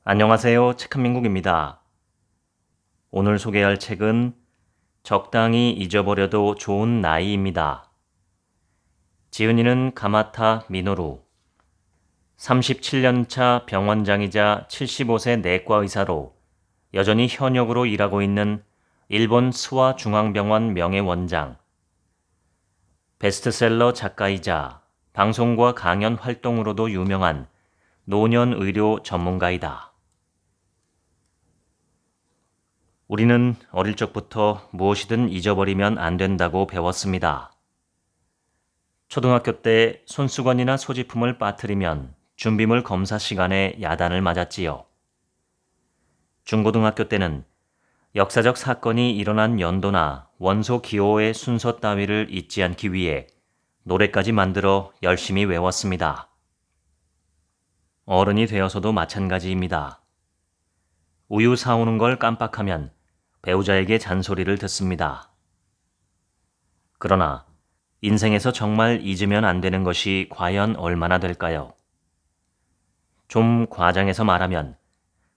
안녕하세요. 책한민국입니다. 오늘 소개할 책은 적당히 잊어버려도 좋은 나이입니다. 지은이는 가마타 미노루, 37년차 병원장이자 75세 내과 의사로 여전히 현역으로 일하고 있는 일본 스와중앙병원 명예원장, 베스트셀러 작가이자 방송과 강연 활동으로도 유명한 노년의료 전문가이다. 우리는 어릴 적부터 무엇이든 잊어버리면 안 된다고 배웠습니다. 초등학교 때 손수건이나 소지품을 빠뜨리면 준비물 검사 시간에 야단을 맞았지요. 중고등학교 때는 역사적 사건이 일어난 연도나 원소 기호의 순서 따위를 잊지 않기 위해 노래까지 만들어 열심히 외웠습니다. 어른이 되어서도 마찬가지입니다. 우유 사오는 걸 깜빡하면 배우자에게 잔소리를 듣습니다. 그러나 인생에서 정말 잊으면 안 되는 것이 과연 얼마나 될까요? 좀 과장해서 말하면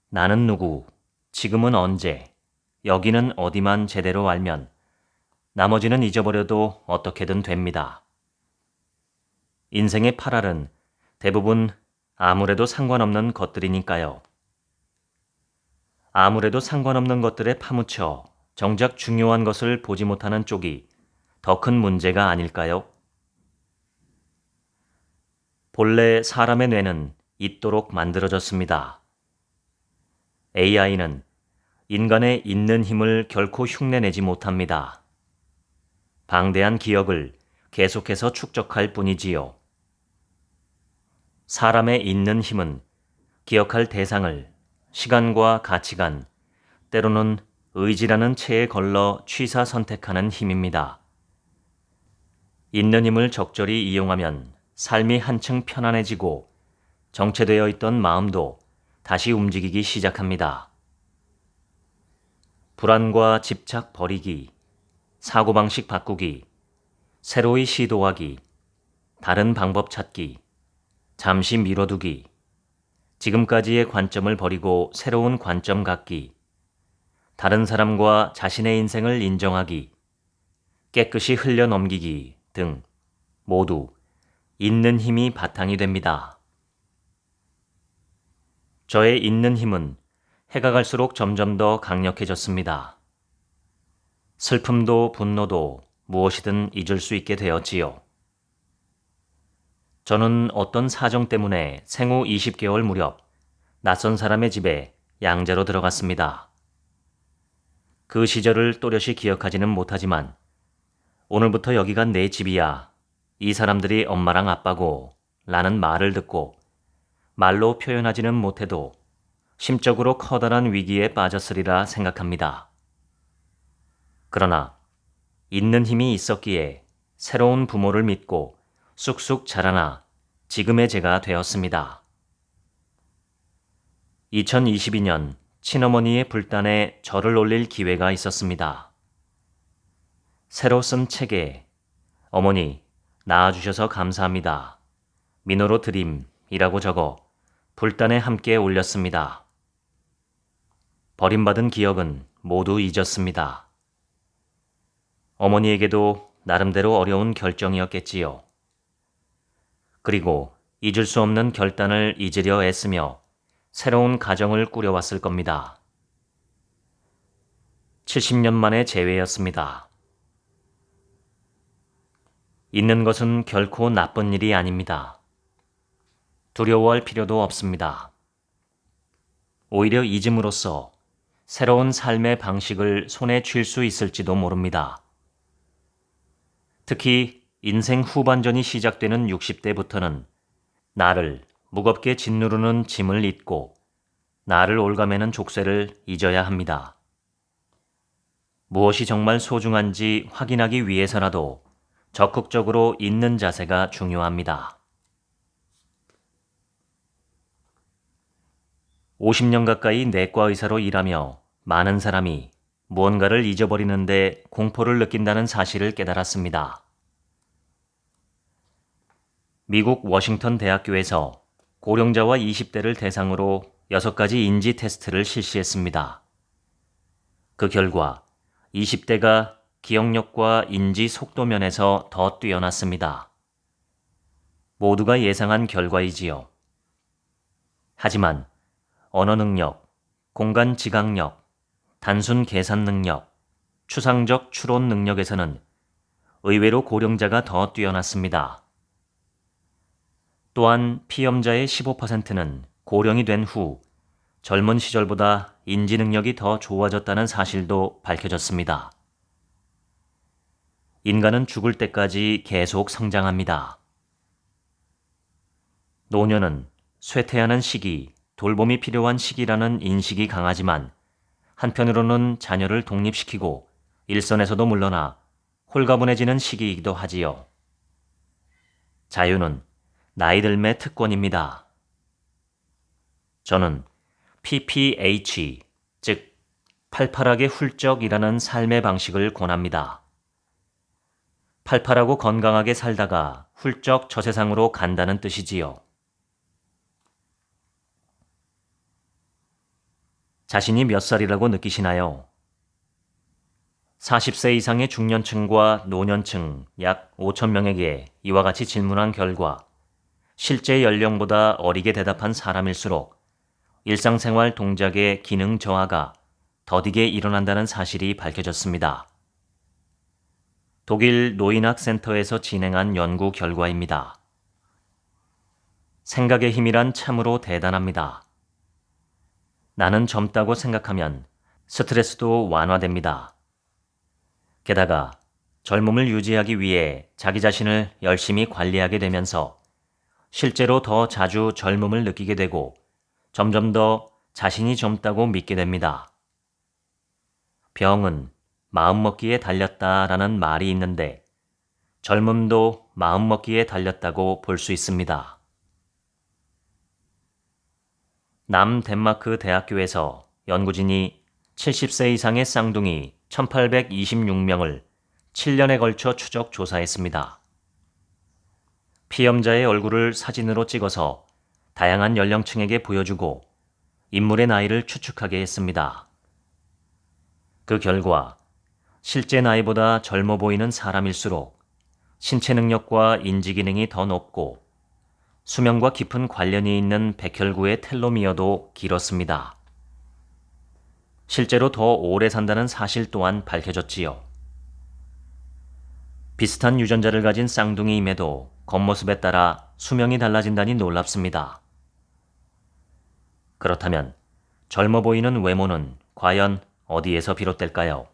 나는 누구, 지금은 언제, 여기는 어디만 제대로 알면 나머지는 잊어버려도 어떻게든 됩니다. 인생의 8알은 대부분 아무래도 상관없는 것들이니까요. 아무래도 상관없는 것들에 파묻혀 정작 중요한 것을 보지 못하는 쪽이 더 큰 문제가 아닐까요? 본래 사람의 뇌는 잊도록 만들어졌습니다. AI는 인간의 잊는 힘을 결코 흉내내지 못합니다. 방대한 기억을 계속해서 축적할 뿐이지요. 사람의 잊는 힘은 기억할 대상을 시간과 가치관, 때로는 의지라는 체에 걸러 취사 선택하는 힘입니다. 잊는 힘을 적절히 이용하면 삶이 한층 편안해지고 정체되어 있던 마음도 다시 움직이기 시작합니다. 불안과 집착 버리기, 사고방식 바꾸기, 새로이 시도하기, 다른 방법 찾기, 잠시 미뤄두기, 지금까지의 관점을 버리고 새로운 관점 갖기, 다른 사람과 자신의 인생을 인정하기, 깨끗이 흘려 넘기기 등 모두 잊는 힘이 바탕이 됩니다. 저의 잊는 힘은 해가 갈수록 점점 더 강력해졌습니다. 슬픔도 분노도 무엇이든 잊을 수 있게 되었지요. 저는 어떤 사정 때문에 생후 20개월 무렵 낯선 사람의 집에 양자로 들어갔습니다. 그 시절을 또렷이 기억하지는 못하지만 오늘부터 여기가 내 집이야. 이 사람들이 엄마랑 아빠고 라는 말을 듣고 말로 표현하지는 못해도 심적으로 커다란 위기에 빠졌으리라 생각합니다. 그러나 잊는 힘이 있었기에 새로운 부모를 믿고 쑥쑥 자라나 지금의 제가 되었습니다. 2022년 친어머니의 불단에 절을 올릴 기회가 있었습니다. 새로 쓴 책에 어머니 낳아주셔서 감사합니다. 민호로 드림이라고 적어 불단에 함께 올렸습니다. 버림받은 기억은 모두 잊었습니다. 어머니에게도 나름대로 어려운 결정이었겠지요. 그리고 잊을 수 없는 결단을 잊으려 애쓰며 새로운 가정을 꾸려왔을 겁니다. 70년 만의 재회였습니다. 잊는 것은 결코 나쁜 일이 아닙니다. 두려워할 필요도 없습니다. 오히려 잊음으로써 새로운 삶의 방식을 손에 쥘 수 있을지도 모릅니다. 특히 인생 후반전이 시작되는 60대부터는 나를 무겁게 짓누르는 짐을 잊고 나를 올가매는 족쇄를 잊어야 합니다. 무엇이 정말 소중한지 확인하기 위해서라도 적극적으로 잊는 자세가 중요합니다. 50년 가까이 내과 의사로 일하며 많은 사람이 무언가를 잊어버리는데 공포를 느낀다는 사실을 깨달았습니다. 미국 워싱턴 대학교에서 고령자와 20대를 대상으로 6가지 인지 테스트를 실시했습니다. 그 결과 20대가 기억력과 인지 속도 면에서 더 뛰어났습니다. 모두가 예상한 결과이지요. 하지만 언어 능력, 공간 지각력, 단순 계산 능력, 추상적 추론 능력에서는 의외로 고령자가 더 뛰어났습니다. 또한 피험자의 15%는 고령이 된 후 젊은 시절보다 인지 능력이 더 좋아졌다는 사실도 밝혀졌습니다. 인간은 죽을 때까지 계속 성장합니다. 노년은 쇠퇴하는 시기, 돌봄이 필요한 시기라는 인식이 강하지만 한편으로는 자녀를 독립시키고 일선에서도 물러나 홀가분해지는 시기이기도 하지요. 자유는 나이 들매 특권입니다. 저는 PPH, 즉 팔팔하게 훌쩍 일하는 삶의 방식을 권합니다. 팔팔하고 건강하게 살다가 훌쩍 저 세상으로 간다는 뜻이지요. 자신이 몇 살이라고 느끼시나요? 40세 이상의 중년층과 노년층 약 5천 명에게 이와 같이 질문한 결과 실제 연령보다 어리게 대답한 사람일수록 일상생활 동작의 기능 저하가 더디게 일어난다는 사실이 밝혀졌습니다. 독일 노인학 센터에서 진행한 연구 결과입니다. 생각의 힘이란 참으로 대단합니다. 나는 젊다고 생각하면 스트레스도 완화됩니다. 게다가 젊음을 유지하기 위해 자기 자신을 열심히 관리하게 되면서 실제로 더 자주 젊음을 느끼게 되고 점점 더 자신이 젊다고 믿게 됩니다. 병은 마음먹기에 달렸다라는 말이 있는데 젊음도 마음먹기에 달렸다고 볼 수 있습니다. 남덴마크 대학교에서 연구진이 70세 이상의 쌍둥이 1826명을 7년에 걸쳐 추적 조사했습니다. 피험자의 얼굴을 사진으로 찍어서 다양한 연령층에게 보여주고 인물의 나이를 추측하게 했습니다. 그 결과 실제 나이보다 젊어 보이는 사람일수록 신체 능력과 인지 기능이 더 높고 수명과 깊은 관련이 있는 백혈구의 텔로미어도 길었습니다. 실제로 더 오래 산다는 사실 또한 밝혀졌지요. 비슷한 유전자를 가진 쌍둥이임에도 겉모습에 따라 수명이 달라진다니 놀랍습니다. 그렇다면 젊어 보이는 외모는 과연 어디에서 비롯될까요?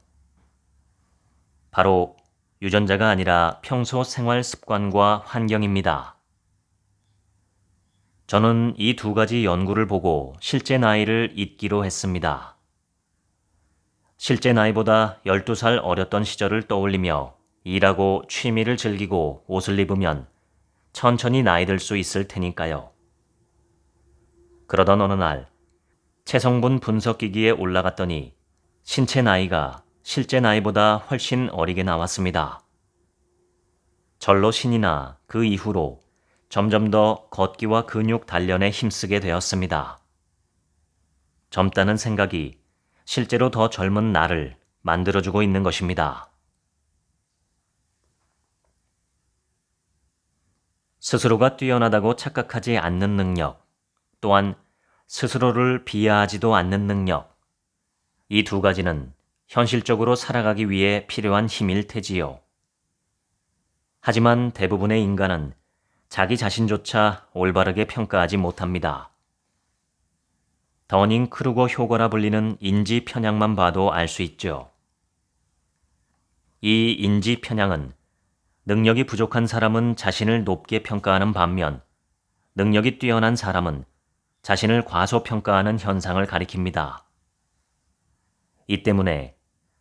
바로 유전자가 아니라 평소 생활 습관과 환경입니다. 저는 이 두 가지 연구를 보고 실제 나이를 잊기로 했습니다. 실제 나이보다 12살 어렸던 시절을 떠올리며 일하고 취미를 즐기고 옷을 입으면 천천히 나이 들 수 있을 테니까요. 그러던 어느 날 체성분 분석기기에 올라갔더니 신체 나이가 실제 나이보다 훨씬 어리게 나왔습니다. 절로 신이 나 그 이후로 점점 더 걷기와 근육 단련에 힘쓰게 되었습니다. 젊다는 생각이 실제로 더 젊은 나를 만들어주고 있는 것입니다. 스스로가 뛰어나다고 착각하지 않는 능력, 또한 스스로를 비하하지도 않는 능력, 이 두 가지는 현실적으로 살아가기 위해 필요한 힘일 테지요. 하지만 대부분의 인간은 자기 자신조차 올바르게 평가하지 못합니다. 더닝 크루거 효과라 불리는 인지 편향만 봐도 알 수 있죠. 이 인지 편향은 능력이 부족한 사람은 자신을 높게 평가하는 반면 능력이 뛰어난 사람은 자신을 과소평가하는 현상을 가리킵니다. 이 때문에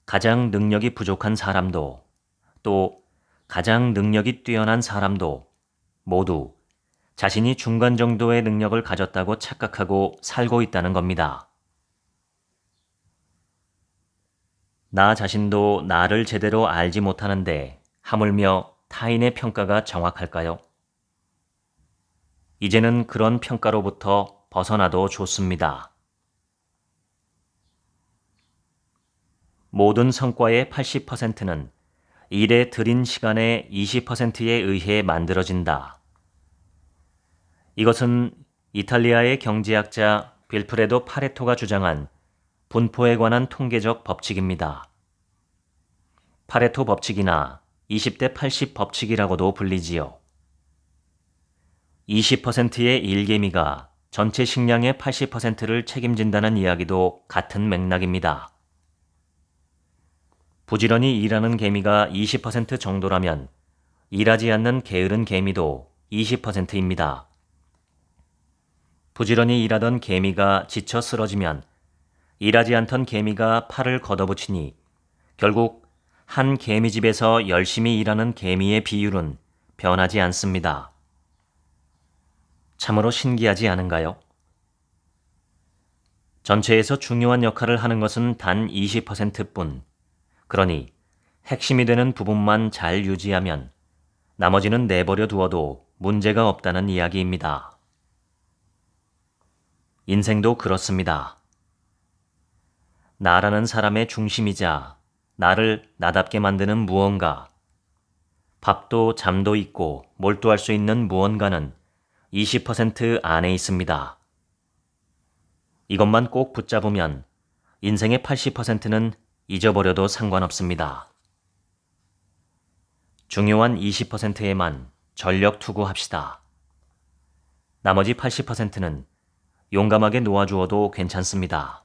가장 능력이 부족한 사람도 또 가장 능력이 뛰어난 사람도 모두 자신이 중간 정도의 능력을 가졌다고 착각하고 살고 있다는 겁니다. 나 자신도 나를 제대로 알지 못하는데 하물며 타인의 평가가 정확할까요? 이제는 그런 평가로부터 벗어나도 좋습니다. 모든 성과의 80%는 일에 들인 시간의 20%에 의해 만들어진다. 이것은 이탈리아의 경제학자 빌프레도 파레토가 주장한 분포에 관한 통계적 법칙입니다. 파레토 법칙이나 20대 80 법칙이라고도 불리지요. 20%의 일개미가 전체 식량의 80%를 책임진다는 이야기도 같은 맥락입니다. 부지런히 일하는 개미가 20% 정도라면 일하지 않는 게으른 개미도 20%입니다. 부지런히 일하던 개미가 지쳐 쓰러지면 일하지 않던 개미가 팔을 걷어붙이니 결국 한 개미집에서 열심히 일하는 개미의 비율은 변하지 않습니다. 참으로 신기하지 않은가요? 전체에서 중요한 역할을 하는 것은 단 20%뿐. 그러니 핵심이 되는 부분만 잘 유지하면 나머지는 내버려 두어도 문제가 없다는 이야기입니다. 인생도 그렇습니다. 나라는 사람의 중심이자 나를 나답게 만드는 무언가, 밥도 잠도 있고 몰두할 수 있는 무언가는 20% 안에 있습니다. 이것만 꼭 붙잡으면 인생의 80%는 잊어버려도 상관없습니다. 중요한 20%에만 전력 투구합시다. 나머지 80%는 용감하게 놓아주어도 괜찮습니다.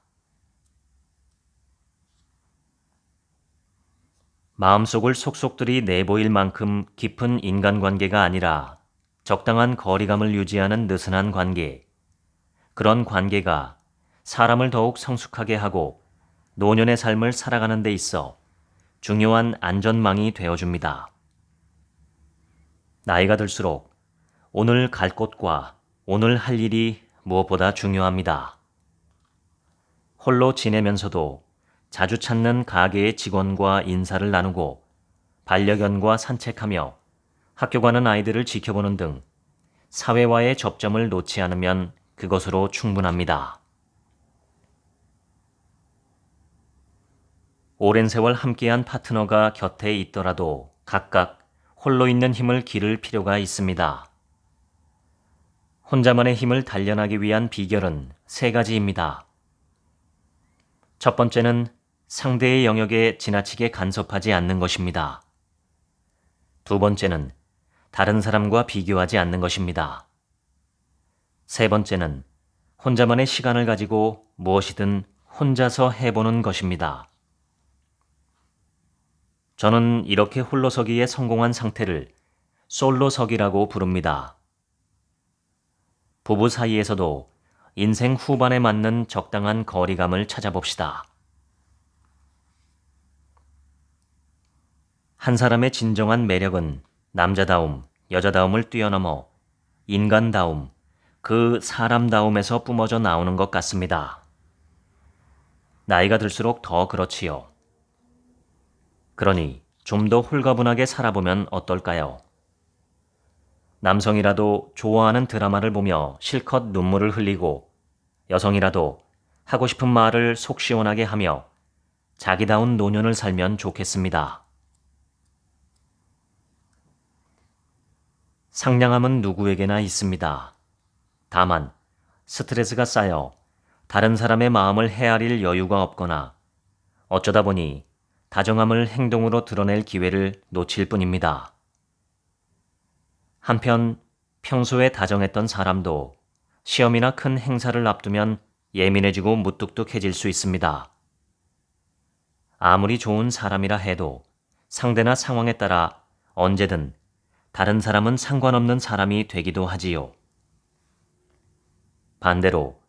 마음속을 속속들이 내보일 만큼 깊은 인간관계가 아니라 적당한 거리감을 유지하는 느슨한 관계, 그런 관계가 사람을 더욱 성숙하게 하고 노년의 삶을 살아가는 데 있어 중요한 안전망이 되어줍니다. 나이가 들수록 오늘 갈 곳과 오늘 할 일이 무엇보다 중요합니다. 홀로 지내면서도 자주 찾는 가게의 직원과 인사를 나누고 반려견과 산책하며 학교 가는 아이들을 지켜보는 등 사회와의 접점을 놓지 않으면 그것으로 충분합니다. 오랜 세월 함께한 파트너가 곁에 있더라도 각각 홀로 있는 힘을 기를 필요가 있습니다. 혼자만의 힘을 단련하기 위한 비결은 3가지입니다. 첫 번째는 상대의 영역에 지나치게 간섭하지 않는 것입니다. 두 번째는 다른 사람과 비교하지 않는 것입니다. 세 번째는 혼자만의 시간을 가지고 무엇이든 혼자서 해보는 것입니다. 저는 이렇게 홀로서기에 성공한 상태를 솔로서기라고 부릅니다. 부부 사이에서도 인생 후반에 맞는 적당한 거리감을 찾아봅시다. 한 사람의 진정한 매력은 남자다움, 여자다움을 뛰어넘어 인간다움, 그 사람다움에서 뿜어져 나오는 것 같습니다. 나이가 들수록 더 그렇지요. 그러니 좀 더 홀가분하게 살아보면 어떨까요? 남성이라도 좋아하는 드라마를 보며 실컷 눈물을 흘리고 여성이라도 하고 싶은 말을 속 시원하게 하며 자기다운 노년을 살면 좋겠습니다. 상냥함은 누구에게나 있습니다. 다만 스트레스가 쌓여 다른 사람의 마음을 헤아릴 여유가 없거나 어쩌다 보니 다정함을 행동으로 드러낼 기회를 놓칠 뿐입니다. 한편 평소에 다정했던 사람도 시험이나 큰 행사를 앞두면 예민해지고 무뚝뚝해질 수 있습니다. 아무리 좋은 사람이라 해도 상대나 상황에 따라 언제든 다른 사람은 상관없는 사람이 되기도 하지요. 반대로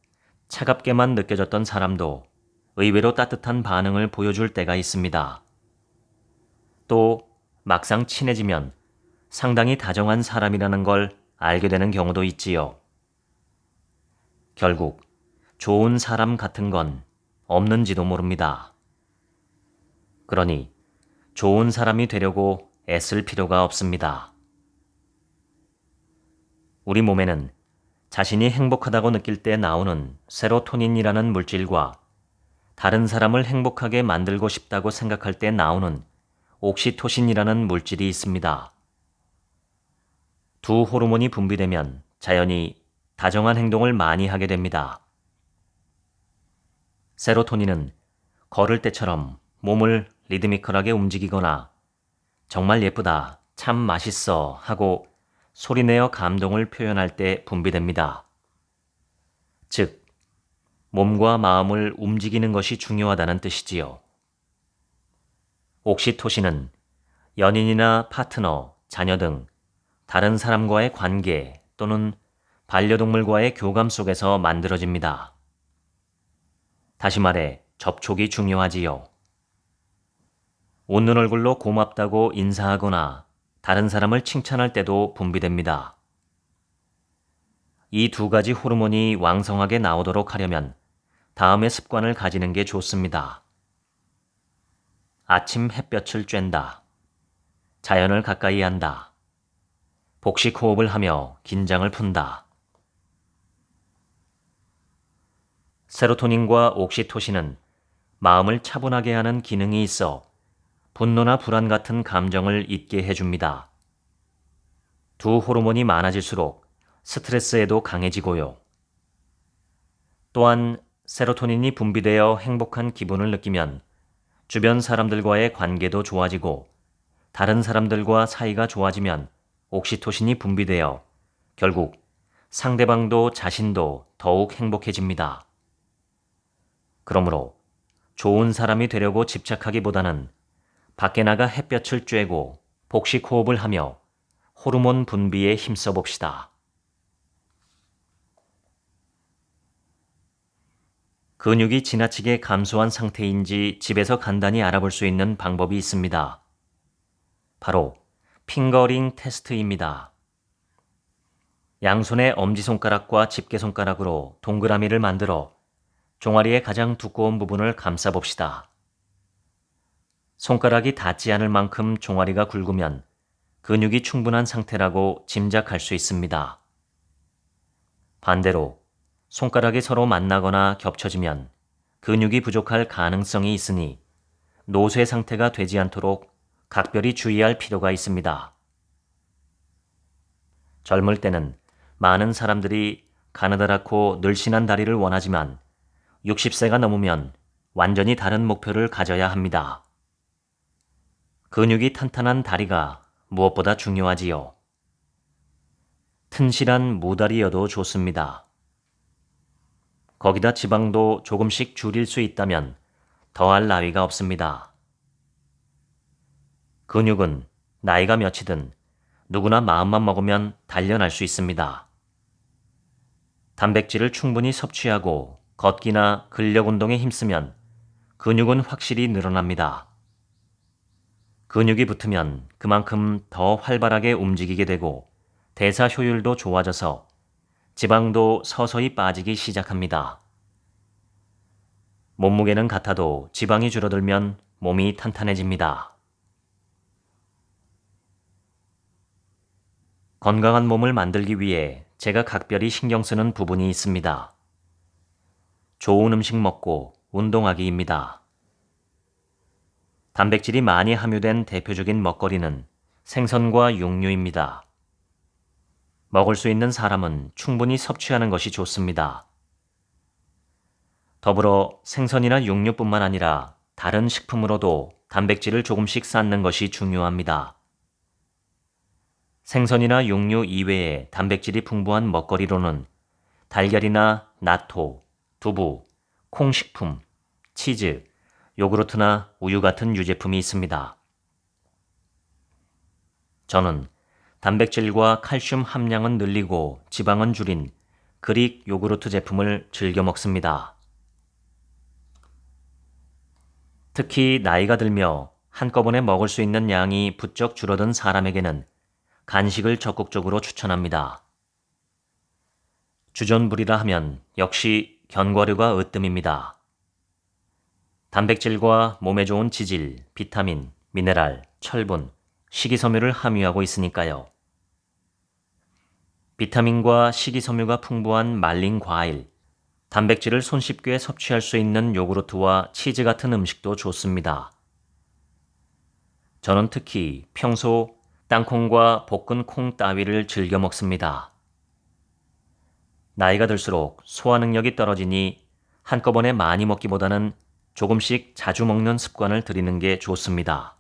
차갑게만 느껴졌던 사람도 의외로 따뜻한 반응을 보여줄 때가 있습니다. 또 막상 친해지면 상당히 다정한 사람이라는 걸 알게 되는 경우도 있지요. 결국 좋은 사람 같은 건 없는지도 모릅니다. 그러니 좋은 사람이 되려고 애쓸 필요가 없습니다. 우리 몸에는 자신이 행복하다고 느낄 때 나오는 세로토닌이라는 물질과 다른 사람을 행복하게 만들고 싶다고 생각할 때 나오는 옥시토신이라는 물질이 있습니다. 두 호르몬이 분비되면 자연히 다정한 행동을 많이 하게 됩니다. 세로토닌은 걸을 때처럼 몸을 리드미컬하게 움직이거나 정말 예쁘다, 참 맛있어 하고 소리내어 감동을 표현할 때 분비됩니다. 즉, 몸과 마음을 움직이는 것이 중요하다는 뜻이지요. 옥시토신은 연인이나 파트너, 자녀 등 다른 사람과의 관계 또는 반려동물과의 교감 속에서 만들어집니다. 다시 말해 접촉이 중요하지요. 웃는 얼굴로 고맙다고 인사하거나 다른 사람을 칭찬할 때도 분비됩니다. 이 두 가지 호르몬이 왕성하게 나오도록 하려면 다음의 습관을 가지는 게 좋습니다. 아침 햇볕을 쬐다. 자연을 가까이 한다. 복식 호흡을 하며 긴장을 푼다. 세로토닌과 옥시토신은 마음을 차분하게 하는 기능이 있어 분노나 불안 같은 감정을 잊게 해줍니다. 두 호르몬이 많아질수록 스트레스에도 강해지고요. 또한 세로토닌이 분비되어 행복한 기분을 느끼면 주변 사람들과의 관계도 좋아지고 다른 사람들과 사이가 좋아지면 옥시토신이 분비되어 결국 상대방도 자신도 더욱 행복해집니다. 그러므로 좋은 사람이 되려고 집착하기보다는 밖에 나가 햇볕을 쬐고 복식 호흡을 하며 호르몬 분비에 힘써 봅시다. 근육이 지나치게 감소한 상태인지 집에서 간단히 알아볼 수 있는 방법이 있습니다. 바로 핑거링 테스트입니다. 양손의 엄지손가락과 집게손가락으로 동그라미를 만들어 종아리의 가장 두꺼운 부분을 감싸봅시다. 손가락이 닿지 않을 만큼 종아리가 굵으면 근육이 충분한 상태라고 짐작할 수 있습니다. 반대로 손가락이 서로 만나거나 겹쳐지면 근육이 부족할 가능성이 있으니 노쇠 상태가 되지 않도록 각별히 주의할 필요가 있습니다. 젊을 때는 많은 사람들이 가느다랗고 늘씬한 다리를 원하지만 60세가 넘으면 완전히 다른 목표를 가져야 합니다. 근육이 탄탄한 다리가 무엇보다 중요하지요. 튼실한 무다리여도 좋습니다. 거기다 지방도 조금씩 줄일 수 있다면 더할 나위가 없습니다. 근육은 나이가 몇이든 누구나 마음만 먹으면 단련할 수 있습니다. 단백질을 충분히 섭취하고 걷기나 근력 운동에 힘쓰면 근육은 확실히 늘어납니다. 근육이 붙으면 그만큼 더 활발하게 움직이게 되고 대사 효율도 좋아져서 지방도 서서히 빠지기 시작합니다. 몸무게는 같아도 지방이 줄어들면 몸이 탄탄해집니다. 건강한 몸을 만들기 위해 제가 각별히 신경 쓰는 부분이 있습니다. 좋은 음식 먹고 운동하기입니다. 단백질이 많이 함유된 대표적인 먹거리는 생선과 육류입니다. 먹을 수 있는 사람은 충분히 섭취하는 것이 좋습니다. 더불어 생선이나 육류뿐만 아니라 다른 식품으로도 단백질을 조금씩 쌓는 것이 중요합니다. 생선이나 육류 이외에 단백질이 풍부한 먹거리로는 달걀이나 나토, 두부, 콩식품, 치즈, 요구르트나 우유 같은 유제품이 있습니다. 저는 단백질과 칼슘 함량은 늘리고 지방은 줄인 그릭 요구르트 제품을 즐겨 먹습니다. 특히 나이가 들며 한꺼번에 먹을 수 있는 양이 부쩍 줄어든 사람에게는 간식을 적극적으로 추천합니다. 주전부리라 하면 역시 견과류가 으뜸입니다. 단백질과 몸에 좋은 지질, 비타민, 미네랄, 철분, 식이섬유를 함유하고 있으니까요. 비타민과 식이섬유가 풍부한 말린 과일, 단백질을 손쉽게 섭취할 수 있는 요구르트와 치즈 같은 음식도 좋습니다. 저는 특히 평소 땅콩과 볶은 콩 따위를 즐겨 먹습니다. 나이가 들수록 소화 능력이 떨어지니 한꺼번에 많이 먹기보다는 조금씩 자주 먹는 습관을 들이는 게 좋습니다.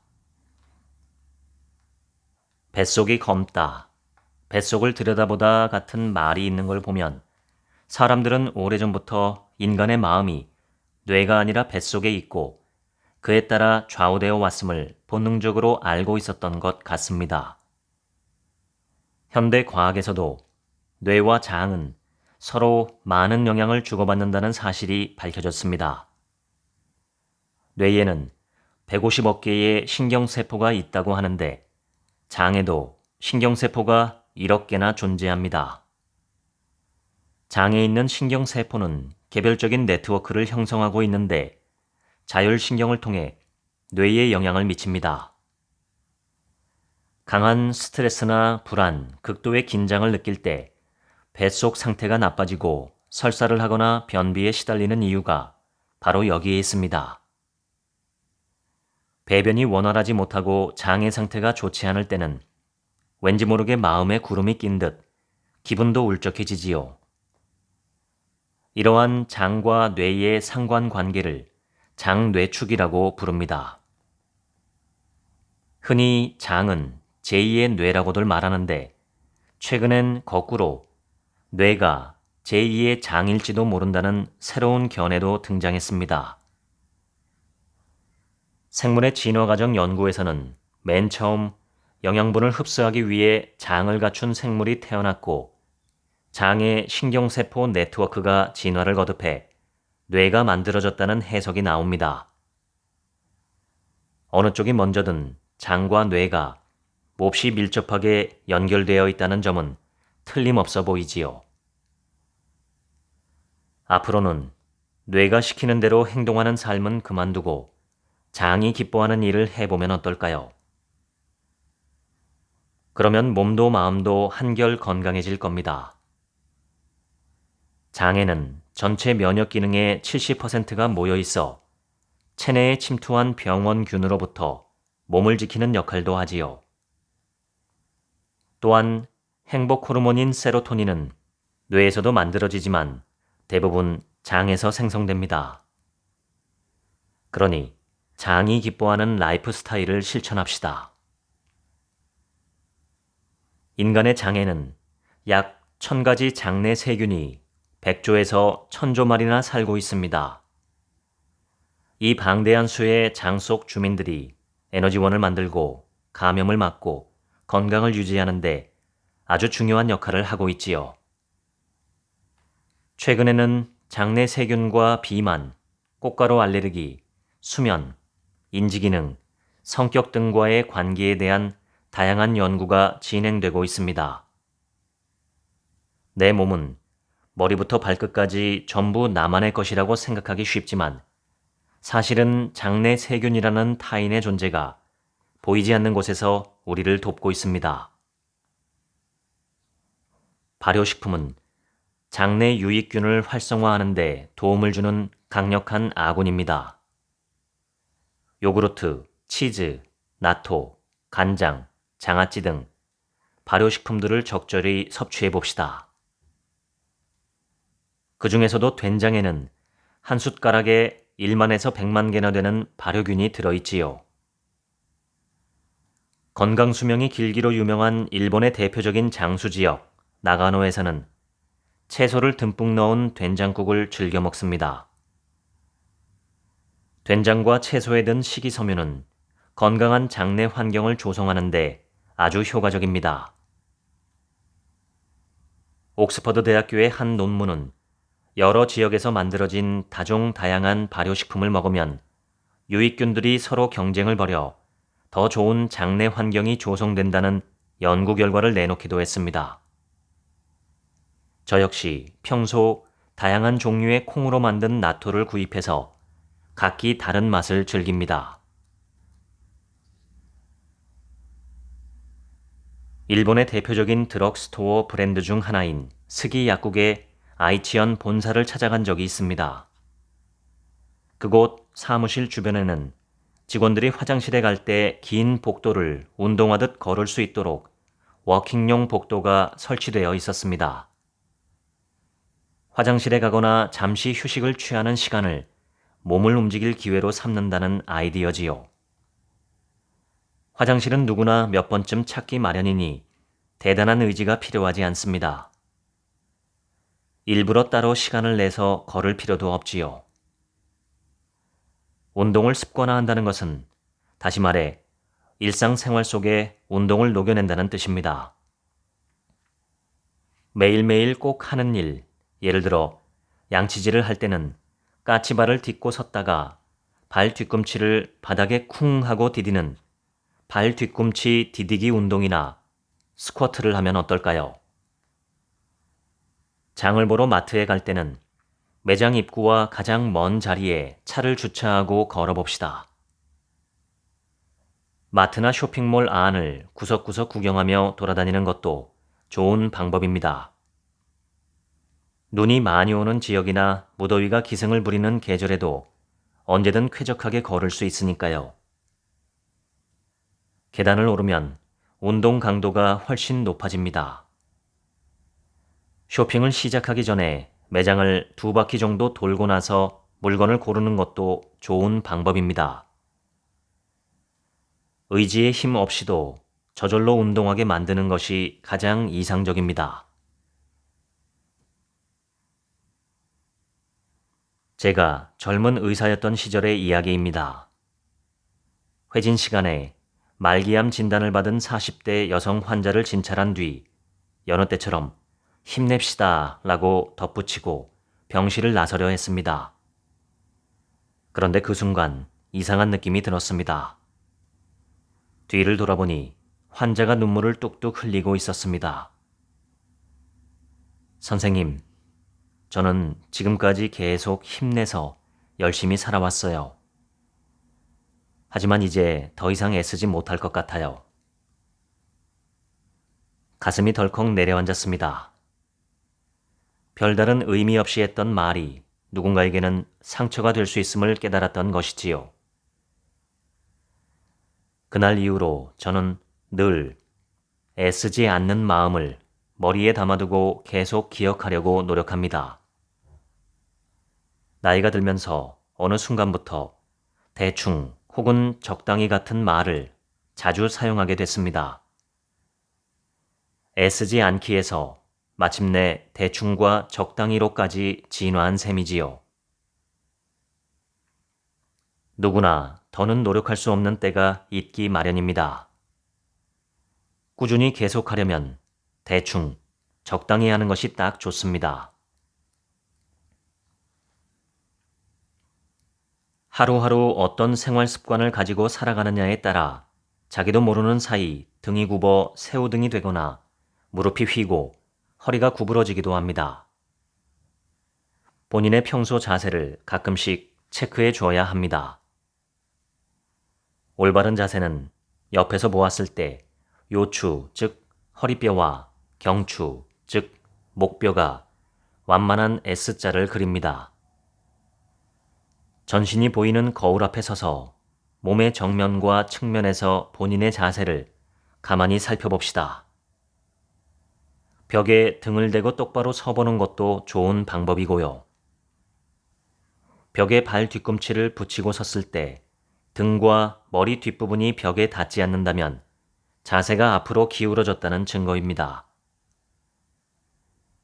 뱃속이 검다, 뱃속을 들여다보다 같은 말이 있는 걸 보면 사람들은 오래전부터 인간의 마음이 뇌가 아니라 뱃속에 있고 그에 따라 좌우되어 왔음을 본능적으로 알고 있었던 것 같습니다. 현대 과학에서도 뇌와 장은 서로 많은 영향을 주고받는다는 사실이 밝혀졌습니다. 뇌에는 150억 개의 신경세포가 있다고 하는데 장에도 신경세포가 1억 개나 존재합니다. 장에 있는 신경세포는 개별적인 네트워크를 형성하고 있는데 자율신경을 통해 뇌에 영향을 미칩니다. 강한 스트레스나 불안, 극도의 긴장을 느낄 때 뱃속 상태가 나빠지고 설사를 하거나 변비에 시달리는 이유가 바로 여기에 있습니다. 배변이 원활하지 못하고 장의 상태가 좋지 않을 때는 왠지 모르게 마음에 구름이 낀 듯 기분도 울적해지지요. 이러한 장과 뇌의 상관관계를 장뇌축이라고 부릅니다. 흔히 장은 제2의 뇌라고들 말하는데 최근엔 거꾸로 뇌가 제2의 장일지도 모른다는 새로운 견해도 등장했습니다. 생물의 진화과정 연구에서는 맨 처음 영양분을 흡수하기 위해 장을 갖춘 생물이 태어났고 장의 신경세포 네트워크가 진화를 거듭해 뇌가 만들어졌다는 해석이 나옵니다. 어느 쪽이 먼저든 장과 뇌가 몹시 밀접하게 연결되어 있다는 점은 틀림없어 보이지요. 앞으로는 뇌가 시키는 대로 행동하는 삶은 그만두고 장이 기뻐하는 일을 해보면 어떨까요? 그러면 몸도 마음도 한결 건강해질 겁니다. 장에는 전체 면역 기능의 70%가 모여 있어 체내에 침투한 병원균으로부터 몸을 지키는 역할도 하지요. 또한 행복 호르몬인 세로토닌은 뇌에서도 만들어지지만 대부분 장에서 생성됩니다. 그러니 장이 기뻐하는 라이프 스타일을 실천합시다. 인간의 장에는 약 1000가지 장내 세균이 100조에서 1000조 마리나 살고 있습니다. 이 방대한 수의 장 속 주민들이 에너지원을 만들고 감염을 막고 건강을 유지하는데 아주 중요한 역할을 하고 있지요. 최근에는 장내 세균과 비만, 꽃가루 알레르기, 수면, 인지기능, 성격 등과의 관계에 대한 다양한 연구가 진행되고 있습니다. 내 몸은 머리부터 발끝까지 전부 나만의 것이라고 생각하기 쉽지만 사실은 장내 세균이라는 타인의 존재가 보이지 않는 곳에서 우리를 돕고 있습니다. 발효식품은 장내 유익균을 활성화하는 데 도움을 주는 강력한 아군입니다. 요구르트, 치즈, 나토, 간장, 장아찌 등 발효식품들을 적절히 섭취해 봅시다. 그 중에서도 된장에는 한 숟가락에 1만에서 100만 개나 되는 발효균이 들어있지요. 건강수명이 길기로 유명한 일본의 대표적인 장수지역 나가노에서는 채소를 듬뿍 넣은 된장국을 즐겨 먹습니다. 된장과 채소에 든 식이섬유는 건강한 장내 환경을 조성하는 데 아주 효과적입니다. 옥스퍼드 대학교의 한 논문은 여러 지역에서 만들어진 다종다양한 발효식품을 먹으면 유익균들이 서로 경쟁을 벌여 더 좋은 장내 환경이 조성된다는 연구 결과를 내놓기도 했습니다. 저 역시 평소 다양한 종류의 콩으로 만든 나토를 구입해서 각기 다른 맛을 즐깁니다. 일본의 대표적인 드럭스토어 브랜드 중 하나인 스기 약국의 아이치현 본사를 찾아간 적이 있습니다. 그곳 사무실 주변에는 직원들이 화장실에 갈 때 긴 복도를 운동하듯 걸을 수 있도록 워킹용 복도가 설치되어 있었습니다. 화장실에 가거나 잠시 휴식을 취하는 시간을 몸을 움직일 기회로 삼는다는 아이디어지요. 화장실은 누구나 몇 번쯤 찾기 마련이니 대단한 의지가 필요하지 않습니다. 일부러 따로 시간을 내서 걸을 필요도 없지요. 운동을 습관화한다는 것은 다시 말해 일상생활 속에 운동을 녹여낸다는 뜻입니다. 매일매일 꼭 하는 일, 예를 들어 양치질을 할 때는 까치발을 딛고 섰다가 발 뒤꿈치를 바닥에 쿵 하고 디디는 발 뒤꿈치 디디기 운동이나 스쿼트를 하면 어떨까요? 장을 보러 마트에 갈 때는 매장 입구와 가장 먼 자리에 차를 주차하고 걸어봅시다. 마트나 쇼핑몰 안을 구석구석 구경하며 돌아다니는 것도 좋은 방법입니다. 눈이 많이 오는 지역이나 무더위가 기승을 부리는 계절에도 언제든 쾌적하게 걸을 수 있으니까요. 계단을 오르면 운동 강도가 훨씬 높아집니다. 쇼핑을 시작하기 전에 매장을 2바퀴 정도 돌고 나서 물건을 고르는 것도 좋은 방법입니다. 의지의 힘 없이도 저절로 운동하게 만드는 것이 가장 이상적입니다. 제가 젊은 의사였던 시절의 이야기입니다. 회진 시간에 말기암 진단을 받은 40대 여성 환자를 진찰한 뒤 여느 때처럼 힘냅시다 라고 덧붙이고 병실을 나서려 했습니다. 그런데 그 순간 이상한 느낌이 들었습니다. 뒤를 돌아보니 환자가 눈물을 뚝뚝 흘리고 있었습니다. 선생님, 저는 지금까지 계속 힘내서 열심히 살아왔어요. 하지만 이제 더 이상 애쓰지 못할 것 같아요. 가슴이 덜컥 내려앉았습니다. 별다른 의미 없이 했던 말이 누군가에게는 상처가 될 수 있음을 깨달았던 것이지요. 그날 이후로 저는 늘 애쓰지 않는 마음을 머리에 담아두고 계속 기억하려고 노력합니다. 나이가 들면서 어느 순간부터 대충 혹은 적당히 같은 말을 자주 사용하게 됐습니다. 애쓰지 않기에서 마침내 대충과 적당히로까지 진화한 셈이지요. 누구나 더는 노력할 수 없는 때가 있기 마련입니다. 꾸준히 계속하려면 대충, 적당히 하는 것이 딱 좋습니다. 하루하루 어떤 생활 습관을 가지고 살아가느냐에 따라 자기도 모르는 사이 등이 굽어 새우등이 되거나 무릎이 휘고 허리가 구부러지기도 합니다. 본인의 평소 자세를 가끔씩 체크해 주어야 합니다. 올바른 자세는 옆에서 보았을 때 요추, 즉 허리뼈와 경추, 즉 목뼈가 완만한 S자를 그립니다. 전신이 보이는 거울 앞에 서서 몸의 정면과 측면에서 본인의 자세를 가만히 살펴봅시다. 벽에 등을 대고 똑바로 서보는 것도 좋은 방법이고요. 벽에 발 뒤꿈치를 붙이고 섰을 때 등과 머리 뒷부분이 벽에 닿지 않는다면 자세가 앞으로 기울어졌다는 증거입니다.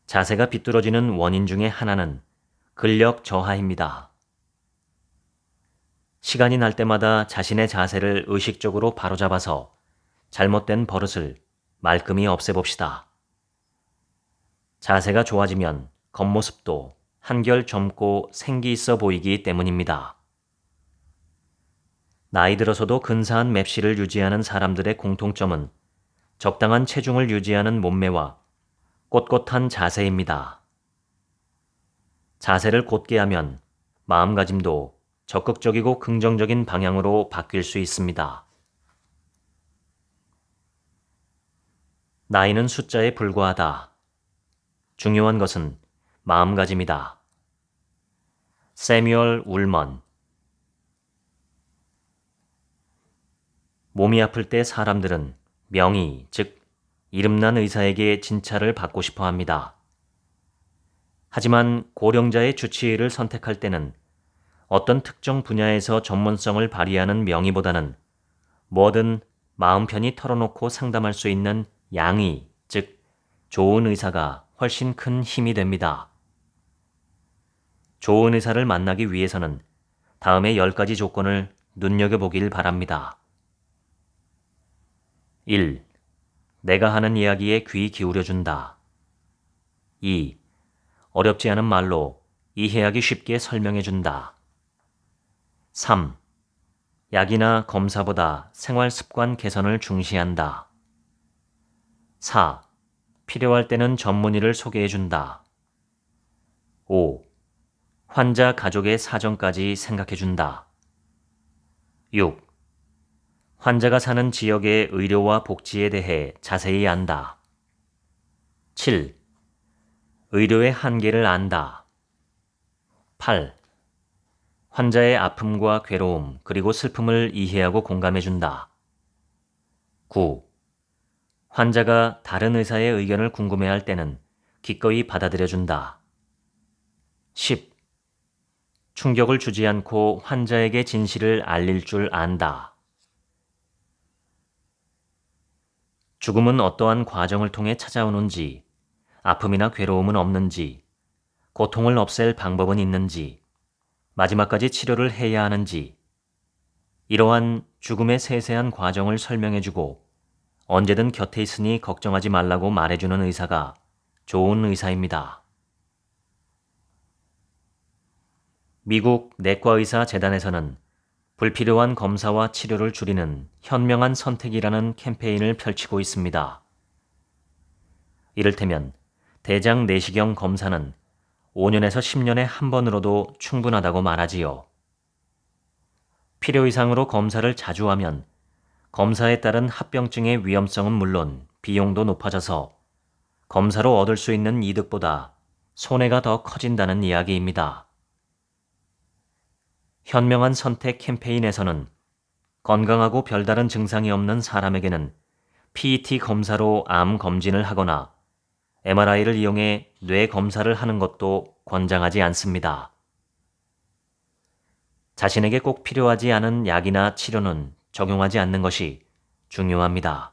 자세가 비뚤어지는 원인 중에 하나는 근력 저하입니다. 시간이 날 때마다 자신의 자세를 의식적으로 바로잡아서 잘못된 버릇을 말끔히 없애봅시다. 자세가 좋아지면 겉모습도 한결 젊고 생기 있어 보이기 때문입니다. 나이 들어서도 근사한 맵시를 유지하는 사람들의 공통점은 적당한 체중을 유지하는 몸매와 꼿꼿한 자세입니다. 자세를 곧게 하면 마음가짐도 적극적이고 긍정적인 방향으로 바뀔 수 있습니다. 나이는 숫자에 불과하다. 중요한 것은 마음가짐이다. 세뮤얼 울먼. 몸이 아플 때 사람들은 명의, 즉 이름난 의사에게 진찰을 받고 싶어 합니다. 하지만 고령자의 주치의를 선택할 때는 어떤 특정 분야에서 전문성을 발휘하는 명의보다는 뭐든 마음 편히 털어놓고 상담할 수 있는 양의, 즉 좋은 의사가 훨씬 큰 힘이 됩니다. 좋은 의사를 만나기 위해서는 다음의 10가지 조건을 눈여겨보길 바랍니다. 1. 내가 하는 이야기에 귀 기울여준다. 2. 어렵지 않은 말로 이해하기 쉽게 설명해준다. 3. 약이나 검사보다 생활 습관 개선을 중시한다. 4. 필요할 때는 전문의를 소개해준다. 5. 환자 가족의 사정까지 생각해준다. 6. 환자가 사는 지역의 의료와 복지에 대해 자세히 안다. 7. 의료의 한계를 안다. 8. 환자의 아픔과 괴로움 그리고 슬픔을 이해하고 공감해준다. 9. 환자가 다른 의사의 의견을 궁금해할 때는 기꺼이 받아들여준다. 10. 충격을 주지 않고 환자에게 진실을 알릴 줄 안다. 죽음은 어떠한 과정을 통해 찾아오는지, 아픔이나 괴로움은 없는지, 고통을 없앨 방법은 있는지, 마지막까지 치료를 해야 하는지, 이러한 죽음의 세세한 과정을 설명해주고 언제든 곁에 있으니 걱정하지 말라고 말해주는 의사가 좋은 의사입니다. 미국 내과의사 재단에서는 불필요한 검사와 치료를 줄이는 현명한 선택이라는 캠페인을 펼치고 있습니다. 이를테면 대장 내시경 검사는 5년에서 10년에 한 번으로도 충분하다고 말하지요. 필요 이상으로 검사를 자주 하면 검사에 따른 합병증의 위험성은 물론 비용도 높아져서 검사로 얻을 수 있는 이득보다 손해가 더 커진다는 이야기입니다. 현명한 선택 캠페인에서는 건강하고 별다른 증상이 없는 사람에게는 PET 검사로 암 검진을 하거나 MRI를 이용해 뇌 검사를 하는 것도 권장하지 않습니다. 자신에게 꼭 필요하지 않은 약이나 치료는 적용하지 않는 것이 중요합니다.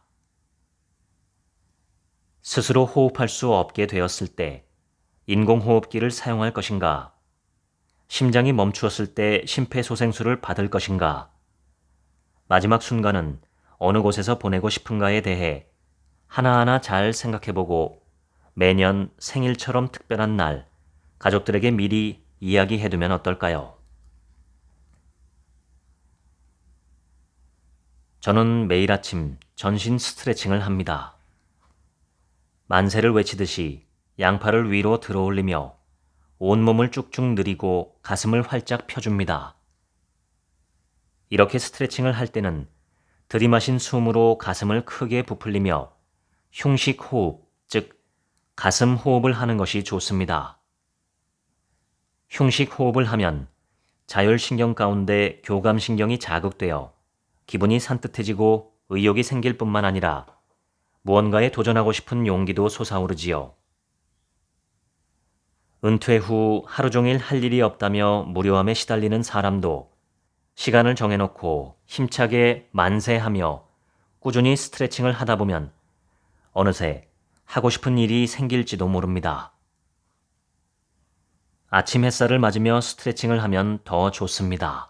스스로 호흡할 수 없게 되었을 때 인공호흡기를 사용할 것인가? 심장이 멈추었을 때 심폐소생술을 받을 것인가? 마지막 순간은 어느 곳에서 보내고 싶은가에 대해 하나하나 잘 생각해보고 매년 생일처럼 특별한 날 가족들에게 미리 이야기해두면 어떨까요? 저는 매일 아침 전신 스트레칭을 합니다. 만세를 외치듯이 양팔을 위로 들어올리며 온몸을 쭉쭉 늘이고 가슴을 활짝 펴줍니다. 이렇게 스트레칭을 할 때는 들이마신 숨으로 가슴을 크게 부풀리며 흉식 호흡, 즉 가슴 호흡을 하는 것이 좋습니다. 흉식 호흡을 하면 자율신경 가운데 교감신경이 자극되어 기분이 산뜻해지고 의욕이 생길 뿐만 아니라 무언가에 도전하고 싶은 용기도 솟아오르지요. 은퇴 후 하루 종일 할 일이 없다며 무료함에 시달리는 사람도 시간을 정해놓고 힘차게 만세하며 꾸준히 스트레칭을 하다 보면 어느새 하고 싶은 일이 생길지도 모릅니다. 아침 햇살을 맞으며 스트레칭을 하면 더 좋습니다.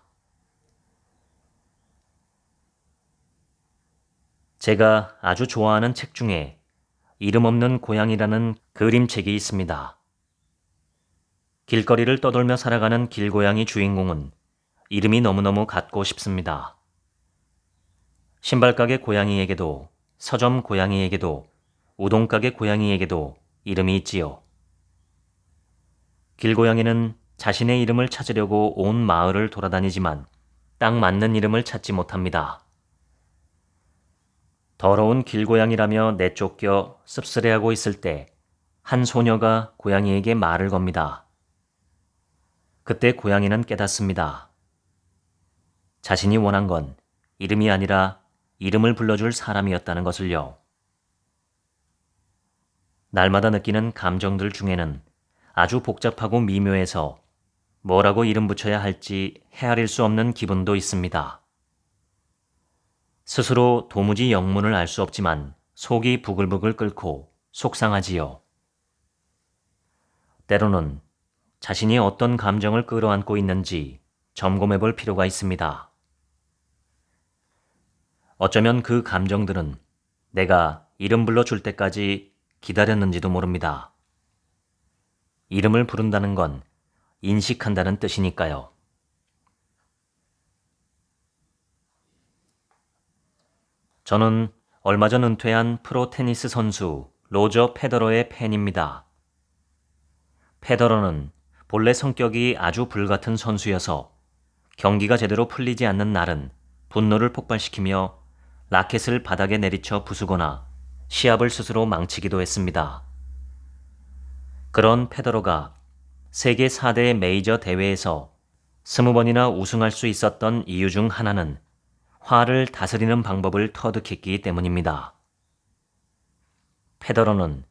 제가 아주 좋아하는 책 중에 이름 없는 고양이라는 그림책이 있습니다. 길거리를 떠돌며 살아가는 길고양이 주인공은 이름이 너무너무 갖고 싶습니다. 신발가게 고양이에게도 서점 고양이에게도 우동가게 고양이에게도 이름이 있지요. 길고양이는 자신의 이름을 찾으려고 온 마을을 돌아다니지만 딱 맞는 이름을 찾지 못합니다. 더러운 길고양이라며 내쫓겨 씁쓸해하고 있을 때 한 소녀가 고양이에게 말을 겁니다. 그때 고양이는 깨닫습니다. 자신이 원한 건 이름이 아니라 이름을 불러줄 사람이었다는 것을요. 날마다 느끼는 감정들 중에는 아주 복잡하고 미묘해서 뭐라고 이름 붙여야 할지 헤아릴 수 없는 기분도 있습니다. 스스로 도무지 영문을 알 수 없지만 속이 부글부글 끓고 속상하지요. 때로는 자신이 어떤 감정을 끌어안고 있는지 점검해 볼 필요가 있습니다. 어쩌면 그 감정들은 내가 이름 불러줄 때까지 기다렸는지도 모릅니다. 이름을 부른다는 건 인식한다는 뜻이니까요. 저는 얼마 전 은퇴한 프로 테니스 선수 로저 페더러의 팬입니다. 페더러는 본래 성격이 아주 불같은 선수여서 경기가 제대로 풀리지 않는 날은 분노를 폭발시키며 라켓을 바닥에 내리쳐 부수거나 시합을 스스로 망치기도 했습니다. 그런 페더러가 세계 4대 메이저 대회에서 20번이나 우승할 수 있었던 이유 중 하나는 화를 다스리는 방법을 터득했기 때문입니다. 페더러는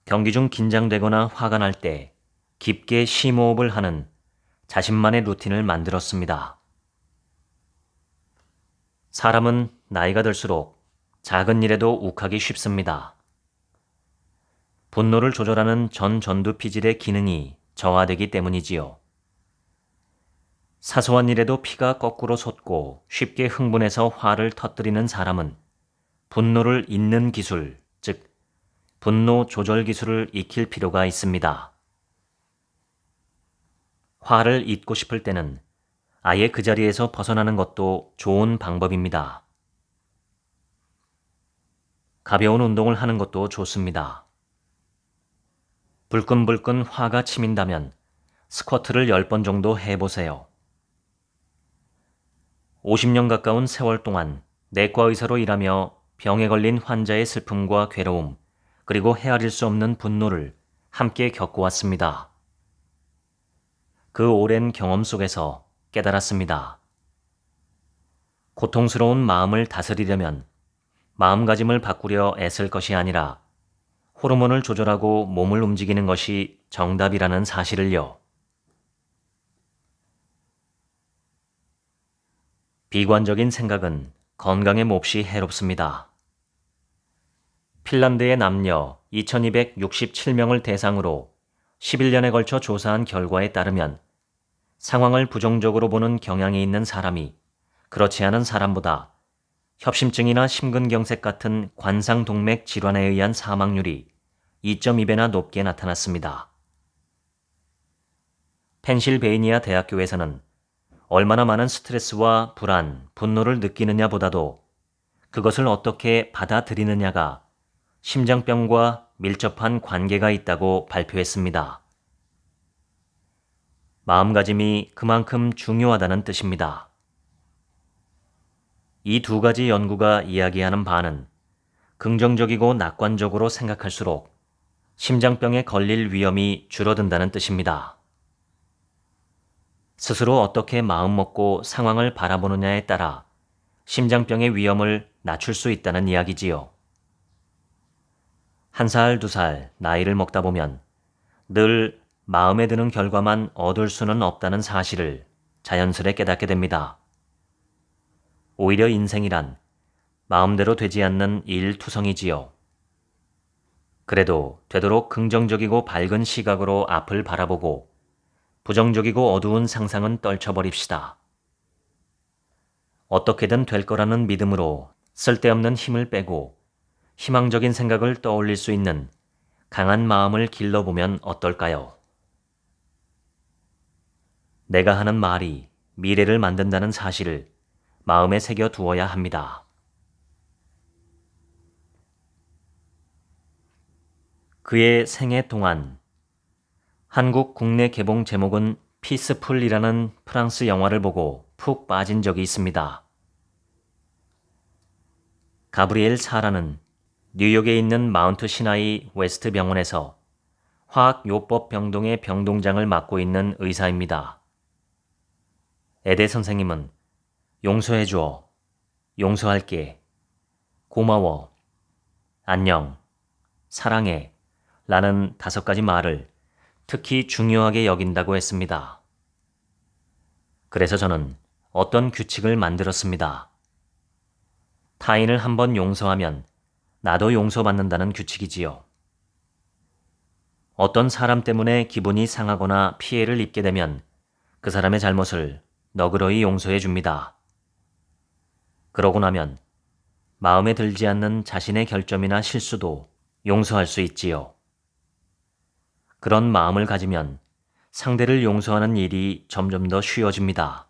경기 중 긴장되거나 화가 날 때 깊게 심호흡을 하는 자신만의 루틴을 만들었습니다. 사람은 나이가 들수록 작은 일에도 욱하기 쉽습니다. 분노를 조절하는 전두피질의 기능이 저하되기 때문이지요. 사소한 일에도 피가 거꾸로 솟고 쉽게 흥분해서 화를 터뜨리는 사람은 분노를 잇는 기술, 즉 분노 조절 기술을 익힐 필요가 있습니다. 화를 잇고 싶을 때는 아예 그 자리에서 벗어나는 것도 좋은 방법입니다. 가벼운 운동을 하는 것도 좋습니다. 불끈불끈 화가 치민다면 스쿼트를 10번 정도 해보세요. 50년 가까운 세월 동안 내과 의사로 일하며 병에 걸린 환자의 슬픔과 괴로움, 그리고 헤아릴 수 없는 분노를 함께 겪어왔습니다. 그 오랜 경험 속에서 깨달았습니다. 고통스러운 마음을 다스리려면 마음가짐을 바꾸려 애쓸 것이 아니라 호르몬을 조절하고 몸을 움직이는 것이 정답이라는 사실을요. 비관적인 생각은 건강에 몹시 해롭습니다. 핀란드의 남녀 2267명을 대상으로 11년에 걸쳐 조사한 결과에 따르면 상황을 부정적으로 보는 경향이 있는 사람이 그렇지 않은 사람보다 협심증이나 심근경색 같은 관상동맥 질환에 의한 사망률이 2.2배나 높게 나타났습니다. 펜실베이니아 대학교에서는 얼마나 많은 스트레스와 불안, 분노를 느끼느냐 보다도 그것을 어떻게 받아들이느냐가 심장병과 밀접한 관계가 있다고 발표했습니다. 마음가짐이 그만큼 중요하다는 뜻입니다. 이 두 가지 연구가 이야기하는 바는 긍정적이고 낙관적으로 생각할수록 심장병에 걸릴 위험이 줄어든다는 뜻입니다. 스스로 어떻게 마음먹고 상황을 바라보느냐에 따라 심장병의 위험을 낮출 수 있다는 이야기지요. 1살, 2살 나이를 먹다 보면 늘 마음에 드는 결과만 얻을 수는 없다는 사실을 자연스레 깨닫게 됩니다. 오히려 인생이란 마음대로 되지 않는 일투성이지요. 그래도 되도록 긍정적이고 밝은 시각으로 앞을 바라보고 부정적이고 어두운 상상은 떨쳐버립시다. 어떻게든 될 거라는 믿음으로 쓸데없는 힘을 빼고 희망적인 생각을 떠올릴 수 있는 강한 마음을 길러보면 어떨까요? 내가 하는 말이 미래를 만든다는 사실을 마음에 새겨 두어야 합니다. 그의 생애 동안 한국 국내 개봉 제목은 피스풀이라는 프랑스 영화를 보고 푹 빠진 적이 있습니다. 가브리엘 사라는 뉴욕에 있는 마운트 시나이 웨스트 병원에서 화학요법 병동의 병동장을 맡고 있는 의사입니다. 에데 선생님은 용서해줘, 용서할게, 고마워, 안녕, 사랑해 라는 5가지 말을 특히 중요하게 여긴다고 했습니다. 그래서 저는 어떤 규칙을 만들었습니다. 타인을 한번 용서하면 나도 용서받는다는 규칙이지요. 어떤 사람 때문에 기분이 상하거나 피해를 입게 되면 그 사람의 잘못을 너그러이 용서해 줍니다. 그러고 나면 마음에 들지 않는 자신의 결점이나 실수도 용서할 수 있지요. 그런 마음을 가지면 상대를 용서하는 일이 점점 더 쉬워집니다.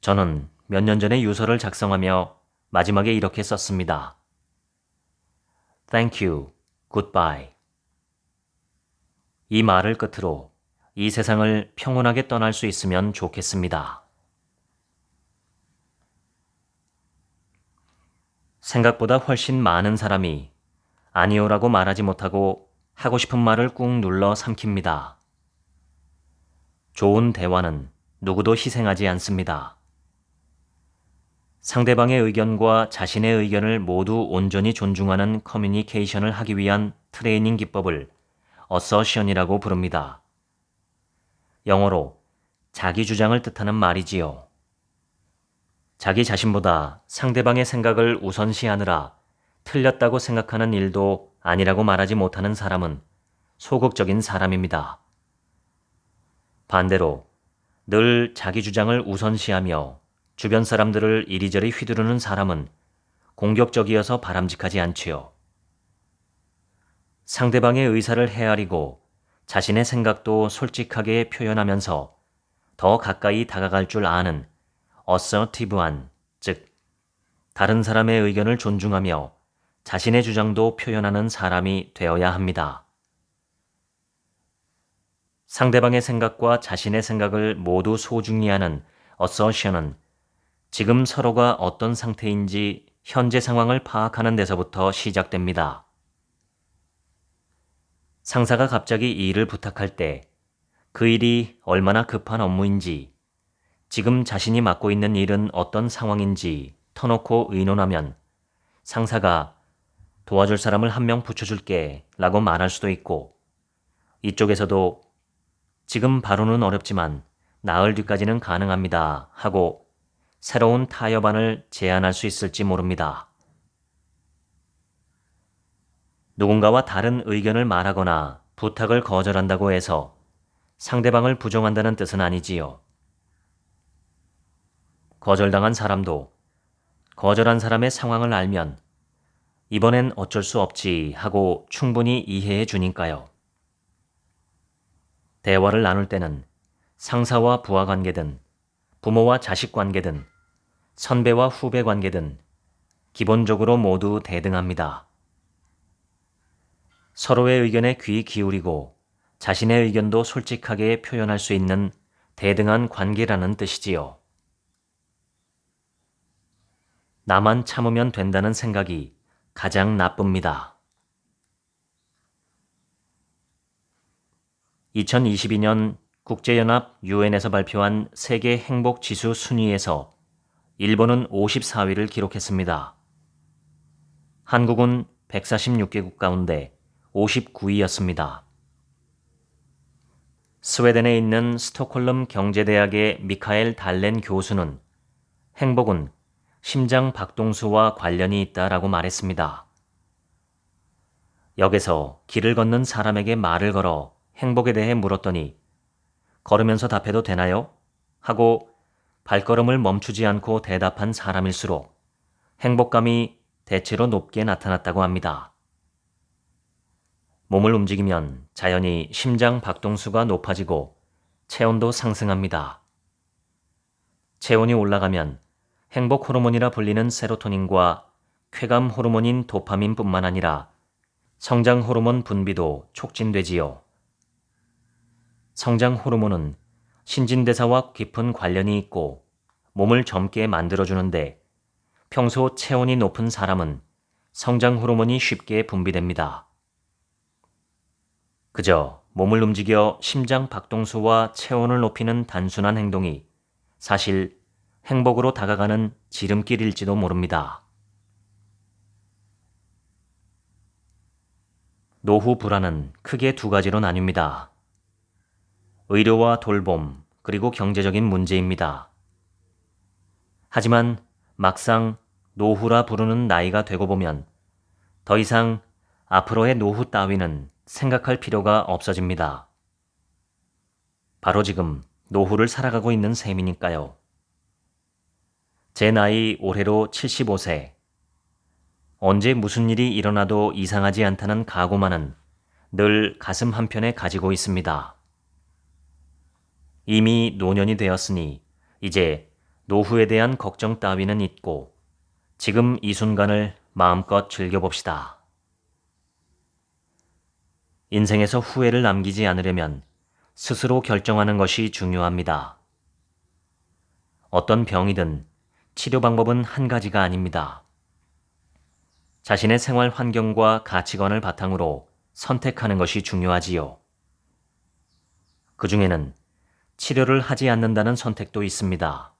저는 몇 년 전에 유서를 작성하며 마지막에 이렇게 썼습니다. Thank you, goodbye. 이 말을 끝으로 이 세상을 평온하게 떠날 수 있으면 좋겠습니다. 생각보다 훨씬 많은 사람이 아니요라고 말하지 못하고 하고 싶은 말을 꾹 눌러 삼킵니다. 좋은 대화는 누구도 희생하지 않습니다. 상대방의 의견과 자신의 의견을 모두 온전히 존중하는 커뮤니케이션을 하기 위한 트레이닝 기법을 어서션이라고 부릅니다. 영어로 자기 주장을 뜻하는 말이지요. 자기 자신보다 상대방의 생각을 우선시하느라 틀렸다고 생각하는 일도 아니라고 말하지 못하는 사람은 소극적인 사람입니다. 반대로 늘 자기 주장을 우선시하며 주변 사람들을 이리저리 휘두르는 사람은 공격적이어서 바람직하지 않지요. 상대방의 의사를 헤아리고 자신의 생각도 솔직하게 표현하면서 더 가까이 다가갈 줄 아는 어서티브한, 즉 다른 사람의 의견을 존중하며 자신의 주장도 표현하는 사람이 되어야 합니다. 상대방의 생각과 자신의 생각을 모두 소중히 하는 어서션은 지금 서로가 어떤 상태인지 현재 상황을 파악하는 데서부터 시작됩니다. 상사가 갑자기 일을 부탁할 때 그 일이 얼마나 급한 업무인지, 지금 자신이 맡고 있는 일은 어떤 상황인지 터놓고 의논하면 상사가 도와줄 사람을 한 명 붙여줄게 라고 말할 수도 있고, 이쪽에서도 지금 바로는 어렵지만 나흘 뒤까지는 가능합니다 하고 새로운 타협안을 제안할 수 있을지 모릅니다. 누군가와 다른 의견을 말하거나 부탁을 거절한다고 해서 상대방을 부정한다는 뜻은 아니지요. 거절당한 사람도 거절한 사람의 상황을 알면 이번엔 어쩔 수 없지 하고 충분히 이해해 주니까요. 대화를 나눌 때는 상사와 부하 관계든 부모와 자식 관계든 선배와 후배 관계든 기본적으로 모두 대등합니다. 서로의 의견에 귀 기울이고 자신의 의견도 솔직하게 표현할 수 있는 대등한 관계라는 뜻이지요. 나만 참으면 된다는 생각이 가장 나쁩니다. 2022년 국제연합 UN에서 발표한 세계 행복 지수 순위에서 일본은 54위를 기록했습니다. 한국은 146개국 가운데 59위였습니다. 스웨덴에 있는 스톡홀름 경제대학의 미카엘 달렌 교수는 행복은 심장 박동수와 관련이 있다라고 말했습니다. 역에서 길을 걷는 사람에게 말을 걸어 행복에 대해 물었더니 걸으면서 답해도 되나요? 하고 발걸음을 멈추지 않고 대답한 사람일수록 행복감이 대체로 높게 나타났다고 합니다. 몸을 움직이면 자연히 심장 박동수가 높아지고 체온도 상승합니다. 체온이 올라가면 행복 호르몬이라 불리는 세로토닌과 쾌감 호르몬인 도파민뿐만 아니라 성장 호르몬 분비도 촉진되지요. 성장 호르몬은 신진대사와 깊은 관련이 있고 몸을 젊게 만들어주는데 평소 체온이 높은 사람은 성장 호르몬이 쉽게 분비됩니다. 그저 몸을 움직여 심장 박동수와 체온을 높이는 단순한 행동이 사실 행복으로 다가가는 지름길일지도 모릅니다. 노후 불안은 크게 두 가지로 나뉩니다. 의료와 돌봄, 그리고 경제적인 문제입니다. 하지만 막상 노후라 부르는 나이가 되고 보면 더 이상 앞으로의 노후 따위는 생각할 필요가 없어집니다. 바로 지금 노후를 살아가고 있는 셈이니까요. 제 나이 올해로 75세. 언제 무슨 일이 일어나도 이상하지 않다는 각오만은 늘 가슴 한편에 가지고 있습니다. 이미 노년이 되었으니 이제 노후에 대한 걱정 따위는 잊고 지금 이 순간을 마음껏 즐겨봅시다. 인생에서 후회를 남기지 않으려면 스스로 결정하는 것이 중요합니다. 어떤 병이든 치료 방법은 한 가지가 아닙니다. 자신의 생활 환경과 가치관을 바탕으로 선택하는 것이 중요하지요. 그 중에는 치료를 하지 않는다는 선택도 있습니다.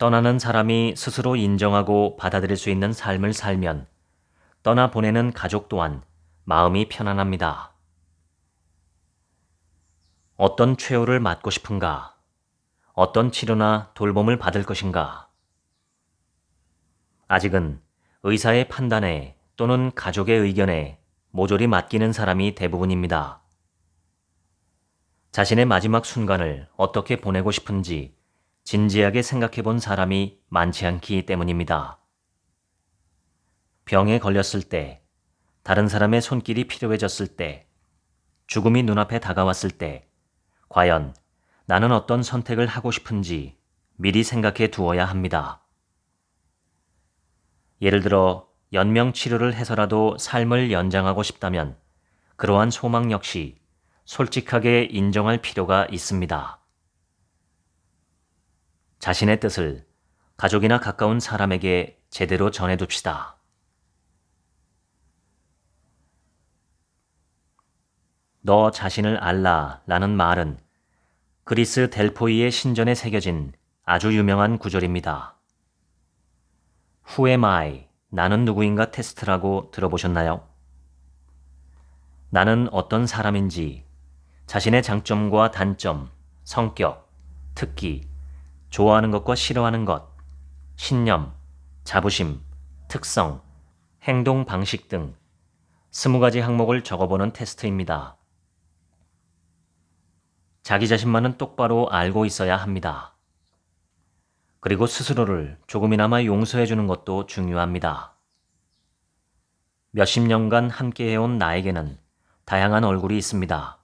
떠나는 사람이 스스로 인정하고 받아들일 수 있는 삶을 살면 떠나보내는 가족 또한 마음이 편안합니다. 어떤 최후를 맞고 싶은가? 어떤 치료나 돌봄을 받을 것인가? 아직은 의사의 판단에 또는 가족의 의견에 모조리 맡기는 사람이 대부분입니다. 자신의 마지막 순간을 어떻게 보내고 싶은지 진지하게 생각해 본 사람이 많지 않기 때문입니다. 병에 걸렸을 때, 다른 사람의 손길이 필요해졌을 때, 죽음이 눈앞에 다가왔을 때, 과연 나는 어떤 선택을 하고 싶은지 미리 생각해 두어야 합니다. 예를 들어 연명 치료를 해서라도 삶을 연장하고 싶다면 그러한 소망 역시 솔직하게 인정할 필요가 있습니다. 자신의 뜻을 가족이나 가까운 사람에게 제대로 전해둡시다. 너 자신을 알라 라는 말은 그리스 델포이의 신전에 새겨진 아주 유명한 구절입니다. Who am I? 나는 누구인가 테스트라고 들어보셨나요? 나는 어떤 사람인지, 자신의 장점과 단점, 성격, 특기, 좋아하는 것과 싫어하는 것, 신념, 자부심, 특성, 행동 방식 등 20가지 항목을 적어보는 테스트입니다. 자기 자신만은 똑바로 알고 있어야 합니다. 그리고 스스로를 조금이나마 용서해 주는 것도 중요합니다. 몇십 년간 함께 해온 나에게는 다양한 얼굴이 있습니다.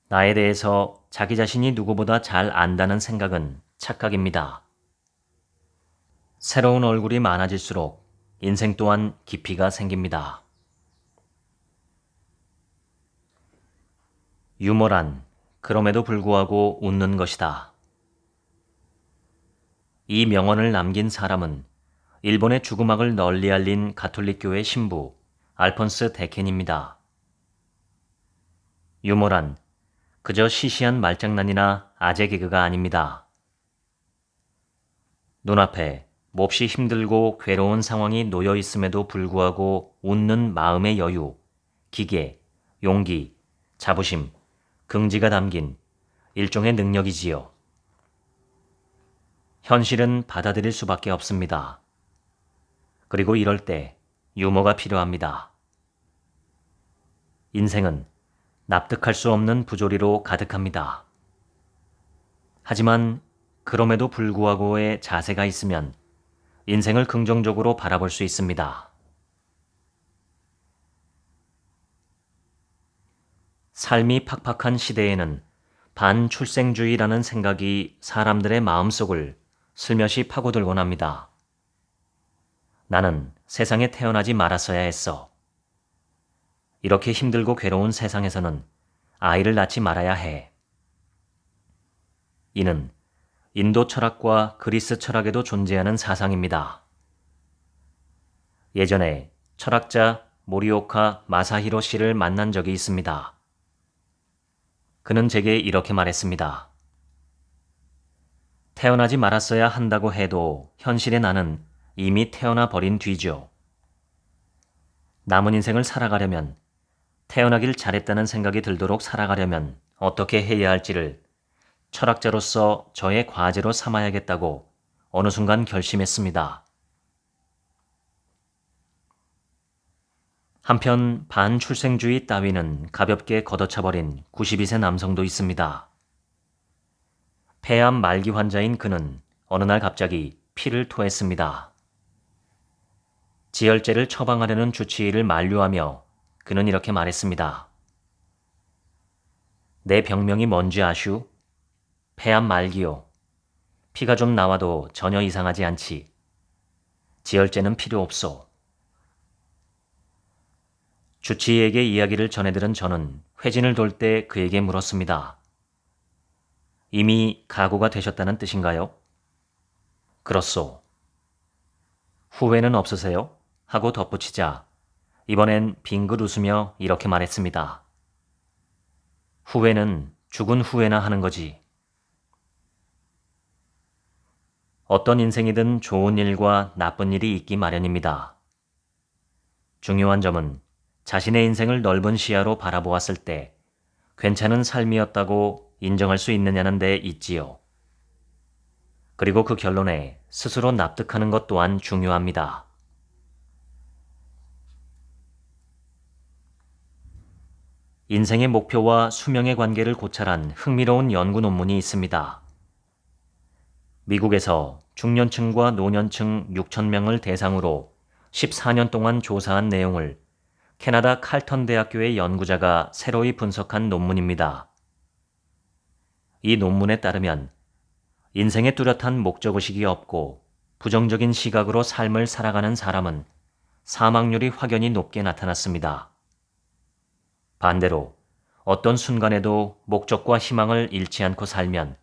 나에 대해서 자기 자신이 누구보다 잘 안다는 생각은 착각입니다. 새로운 얼굴이 많아질수록 인생 또한 깊이가 생깁니다. 유머란 그럼에도 불구하고 웃는 것이다. 이 명언을 남긴 사람은 일본의 죽음학을 널리 알린 가톨릭교회 신부 알폰스 데켄입니다. 유머란 그저 시시한 말장난이나 아재 개그가 아닙니다. 눈앞에 몹시 힘들고 괴로운 상황이 놓여 있음에도 불구하고 웃는 마음의 여유, 기계, 용기, 자부심, 긍지가 담긴 일종의 능력이지요. 현실은 받아들일 수밖에 없습니다. 그리고 이럴 때 유머가 필요합니다. 인생은 납득할 수 없는 부조리로 가득합니다. 하지만 그럼에도 불구하고의 자세가 있으면 인생을 긍정적으로 바라볼 수 있습니다. 삶이 팍팍한 시대에는 반출생주의라는 생각이 사람들의 마음속을 슬며시 파고들곤 합니다. 나는 세상에 태어나지 말았어야 했어. 이렇게 힘들고 괴로운 세상에서는 아이를 낳지 말아야 해. 이는 인도 철학과 그리스 철학에도 존재하는 사상입니다. 예전에 철학자 모리오카 마사히로 씨를 만난 적이 있습니다. 그는 제게 이렇게 말했습니다. 태어나지 말았어야 한다고 해도 현실의 나는 이미 태어나 버린 뒤죠. 남은 인생을 살아가려면, 태어나길 잘했다는 생각이 들도록 살아가려면 어떻게 해야 할지를 철학자로서 저의 과제로 삼아야겠다고 어느 순간 결심했습니다. 한편 반출생주의 따위는 가볍게 걷어차버린 92세 남성도 있습니다. 폐암 말기 환자인 그는 어느 날 갑자기 피를 토했습니다. 지혈제를 처방하려는 주치의를 만류하며 그는 이렇게 말했습니다. 내 병명이 뭔지 아슈? 폐암 말기요. 피가 좀 나와도 전혀 이상하지 않지. 지혈제는 필요 없소. 주치의에게 이야기를 전해들은 저는 회진을 돌 때 그에게 물었습니다. 이미 각오가 되셨다는 뜻인가요? 그렇소. 후회는 없으세요? 하고 덧붙이자 이번엔 빙긋 웃으며 이렇게 말했습니다. 후회는 죽은 후회나 하는 거지. 어떤 인생이든 좋은 일과 나쁜 일이 있기 마련입니다. 중요한 점은 자신의 인생을 넓은 시야로 바라보았을 때 괜찮은 삶이었다고 인정할 수 있느냐는 데 있지요. 그리고 그 결론에 스스로 납득하는 것 또한 중요합니다. 인생의 목표와 수명의 관계를 고찰한 흥미로운 연구 논문이 있습니다. 미국에서 중년층과 노년층 6,000명을 대상으로 14년 동안 조사한 내용을 캐나다 칼턴 대학교의 연구자가 새로이 분석한 논문입니다. 이 논문에 따르면 인생에 뚜렷한 목적의식이 없고 부정적인 시각으로 삶을 살아가는 사람은 사망률이 확연히 높게 나타났습니다. 반대로 어떤 순간에도 목적과 희망을 잃지 않고 살면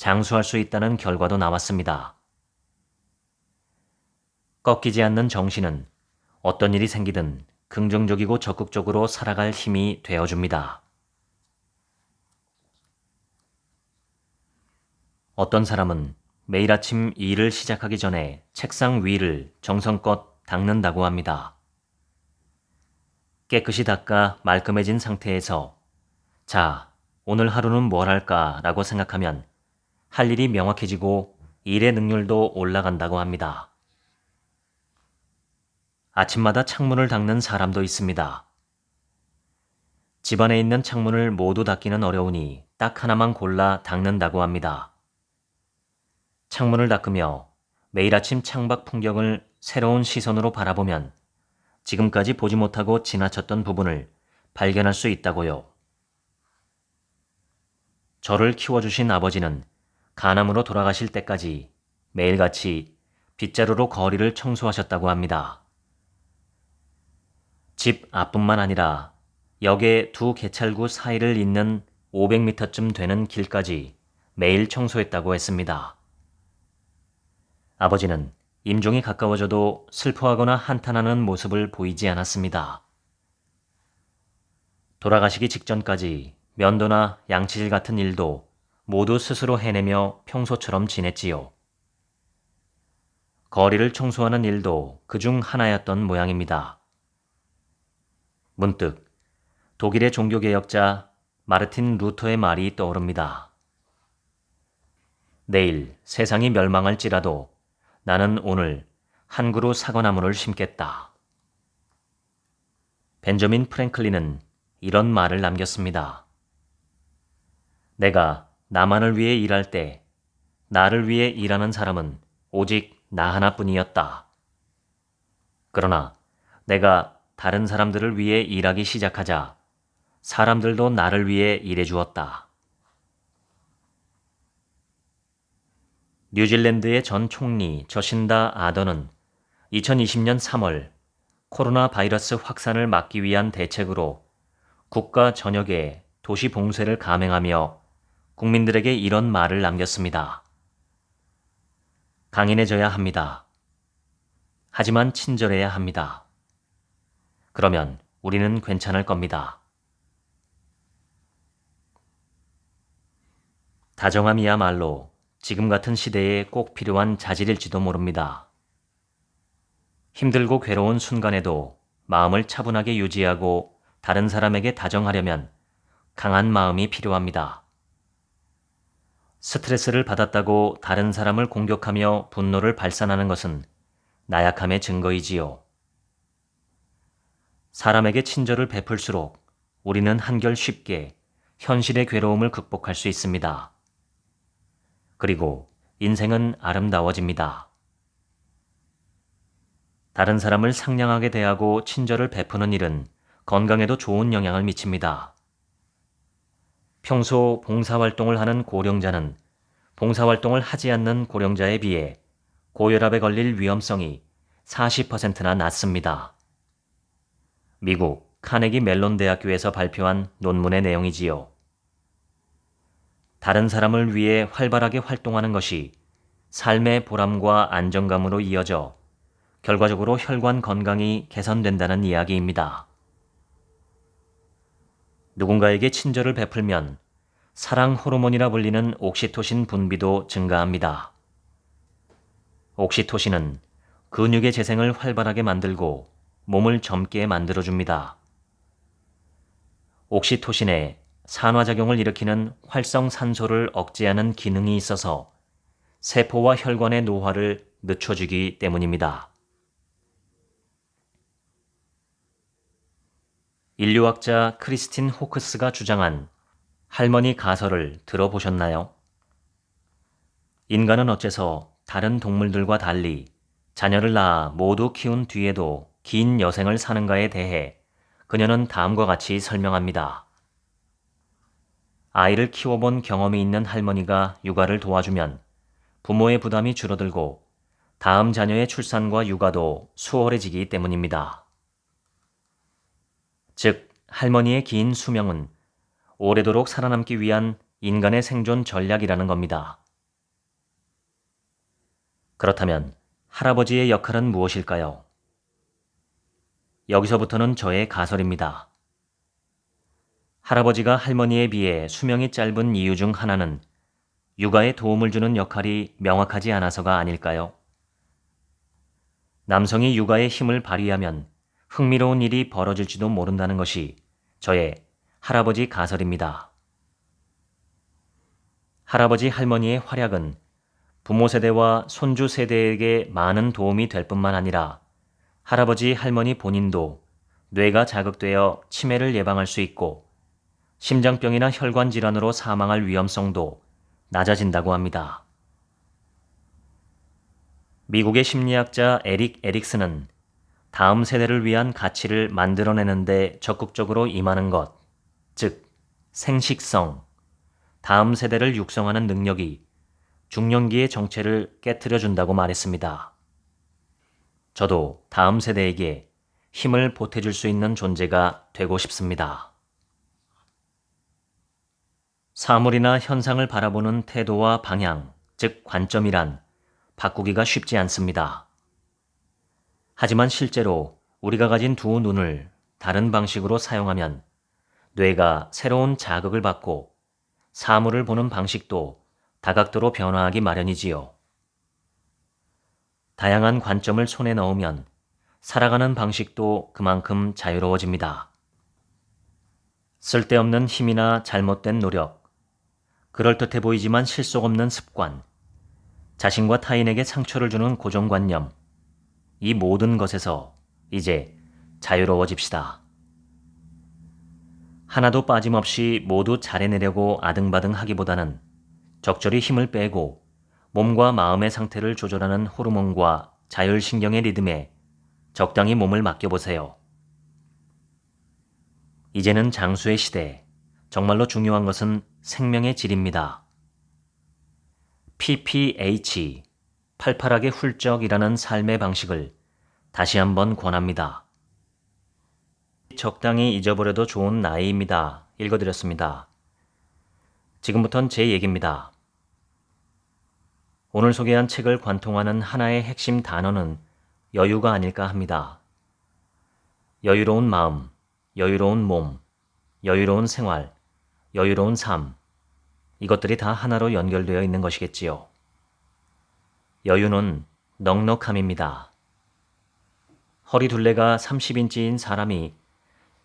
장수할 수 있다는 결과도 나왔습니다. 꺾이지 않는 정신은 어떤 일이 생기든 긍정적이고 적극적으로 살아갈 힘이 되어줍니다. 어떤 사람은 매일 아침 일을 시작하기 전에 책상 위를 정성껏 닦는다고 합니다. 깨끗이 닦아 말끔해진 상태에서 자, 오늘 하루는 뭘 할까 라고 생각하면 할 일이 명확해지고 일의 능률도 올라간다고 합니다. 아침마다 창문을 닦는 사람도 있습니다. 집안에 있는 창문을 모두 닦기는 어려우니 딱 하나만 골라 닦는다고 합니다. 창문을 닦으며 매일 아침 창밖 풍경을 새로운 시선으로 바라보면 지금까지 보지 못하고 지나쳤던 부분을 발견할 수 있다고요. 저를 키워주신 아버지는 간암으로 돌아가실 때까지 매일같이 빗자루로 거리를 청소하셨다고 합니다. 집 앞뿐만 아니라 역의 두 개찰구 사이를 잇는 500m쯤 되는 길까지 매일 청소했다고 했습니다. 아버지는 임종이 가까워져도 슬퍼하거나 한탄하는 모습을 보이지 않았습니다. 돌아가시기 직전까지 면도나 양치질 같은 일도 모두 스스로 해내며 평소처럼 지냈지요. 거리를 청소하는 일도 그중 하나였던 모양입니다. 문득 독일의 종교개혁자 마르틴 루터의 말이 떠오릅니다. 내일 세상이 멸망할지라도 나는 오늘 한 그루 사과나무를 심겠다. 벤저민 프랭클린은 이런 말을 남겼습니다. 내가 나만을 위해 일할 때 나를 위해 일하는 사람은 오직 나 하나뿐이었다. 그러나 내가 다른 사람들을 위해 일하기 시작하자 사람들도 나를 위해 일해 주었다. 뉴질랜드의 전 총리 저신다 아더는 2020년 3월 코로나 바이러스 확산을 막기 위한 대책으로 국가 전역에 도시 봉쇄를 감행하며 국민들에게 이런 말을 남겼습니다. 강인해져야 합니다. 하지만 친절해야 합니다. 그러면 우리는 괜찮을 겁니다. 다정함이야말로 지금 같은 시대에 꼭 필요한 자질일지도 모릅니다. 힘들고 괴로운 순간에도 마음을 차분하게 유지하고 다른 사람에게 다정하려면 강한 마음이 필요합니다. 스트레스를 받았다고 다른 사람을 공격하며 분노를 발산하는 것은 나약함의 증거이지요. 사람에게 친절을 베풀수록 우리는 한결 쉽게 현실의 괴로움을 극복할 수 있습니다. 그리고 인생은 아름다워집니다. 다른 사람을 상냥하게 대하고 친절을 베푸는 일은 건강에도 좋은 영향을 미칩니다. 평소 봉사활동을 하는 고령자는 봉사활동을 하지 않는 고령자에 비해 고혈압에 걸릴 위험성이 40%나 낮습니다. 미국 카네기 멜론 대학교에서 발표한 논문의 내용이지요. 다른 사람을 위해 활발하게 활동하는 것이 삶의 보람과 안정감으로 이어져 결과적으로 혈관 건강이 개선된다는 이야기입니다. 누군가에게 친절을 베풀면 사랑 호르몬이라 불리는 옥시토신 분비도 증가합니다. 옥시토신은 근육의 재생을 활발하게 만들고 몸을 젊게 만들어줍니다. 옥시토신에 산화작용을 일으키는 활성산소를 억제하는 기능이 있어서 세포와 혈관의 노화를 늦춰주기 때문입니다. 인류학자 크리스틴 호크스가 주장한 할머니 가설을 들어보셨나요? 인간은 어째서 다른 동물들과 달리 자녀를 낳아 모두 키운 뒤에도 긴 여생을 사는가에 대해 그녀는 다음과 같이 설명합니다. 아이를 키워본 경험이 있는 할머니가 육아를 도와주면 부모의 부담이 줄어들고 다음 자녀의 출산과 육아도 수월해지기 때문입니다. 즉, 할머니의 긴 수명은 오래도록 살아남기 위한 인간의 생존 전략이라는 겁니다. 그렇다면 할아버지의 역할은 무엇일까요? 여기서부터는 저의 가설입니다. 할아버지가 할머니에 비해 수명이 짧은 이유 중 하나는 육아에 도움을 주는 역할이 명확하지 않아서가 아닐까요? 남성이 육아에 힘을 발휘하면 흥미로운 일이 벌어질지도 모른다는 것이 저의 할아버지 가설입니다. 할아버지 할머니의 활약은 부모 세대와 손주 세대에게 많은 도움이 될 뿐만 아니라 할아버지 할머니 본인도 뇌가 자극되어 치매를 예방할 수 있고 심장병이나 혈관 질환으로 사망할 위험성도 낮아진다고 합니다. 미국의 심리학자 에릭 에릭슨은 다음 세대를 위한 가치를 만들어내는데 적극적으로 임하는 것, 즉 생식성, 다음 세대를 육성하는 능력이 중년기의 정체를 깨트려준다고 말했습니다. 저도 다음 세대에게 힘을 보태줄 수 있는 존재가 되고 싶습니다. 사물이나 현상을 바라보는 태도와 방향, 즉 관점이란 바꾸기가 쉽지 않습니다. 하지만 실제로 우리가 가진 두 눈을 다른 방식으로 사용하면 뇌가 새로운 자극을 받고 사물을 보는 방식도 다각도로 변화하기 마련이지요. 다양한 관점을 손에 넣으면 살아가는 방식도 그만큼 자유로워집니다. 쓸데없는 힘이나 잘못된 노력, 그럴듯해 보이지만 실속 없는 습관, 자신과 타인에게 상처를 주는 고정관념, 이 모든 것에서 이제 자유로워집시다. 하나도 빠짐없이 모두 잘해내려고 아등바등 하기보다는 적절히 힘을 빼고 몸과 마음의 상태를 조절하는 호르몬과 자율신경의 리듬에 적당히 몸을 맡겨보세요. 이제는 장수의 시대, 정말로 중요한 것은 생명의 질입니다. PPH, 팔팔하게 훌쩍이라는 삶의 방식을 다시 한번 권합니다. 적당히 잊어버려도 좋은 나이입니다. 읽어드렸습니다. 지금부턴 제 얘기입니다. 오늘 소개한 책을 관통하는 하나의 핵심 단어는 여유가 아닐까 합니다. 여유로운 마음, 여유로운 몸, 여유로운 생활, 여유로운 삶, 이것들이 다 하나로 연결되어 있는 것이겠지요. 여유는 넉넉함입니다. 허리 둘레가 30인치인 사람이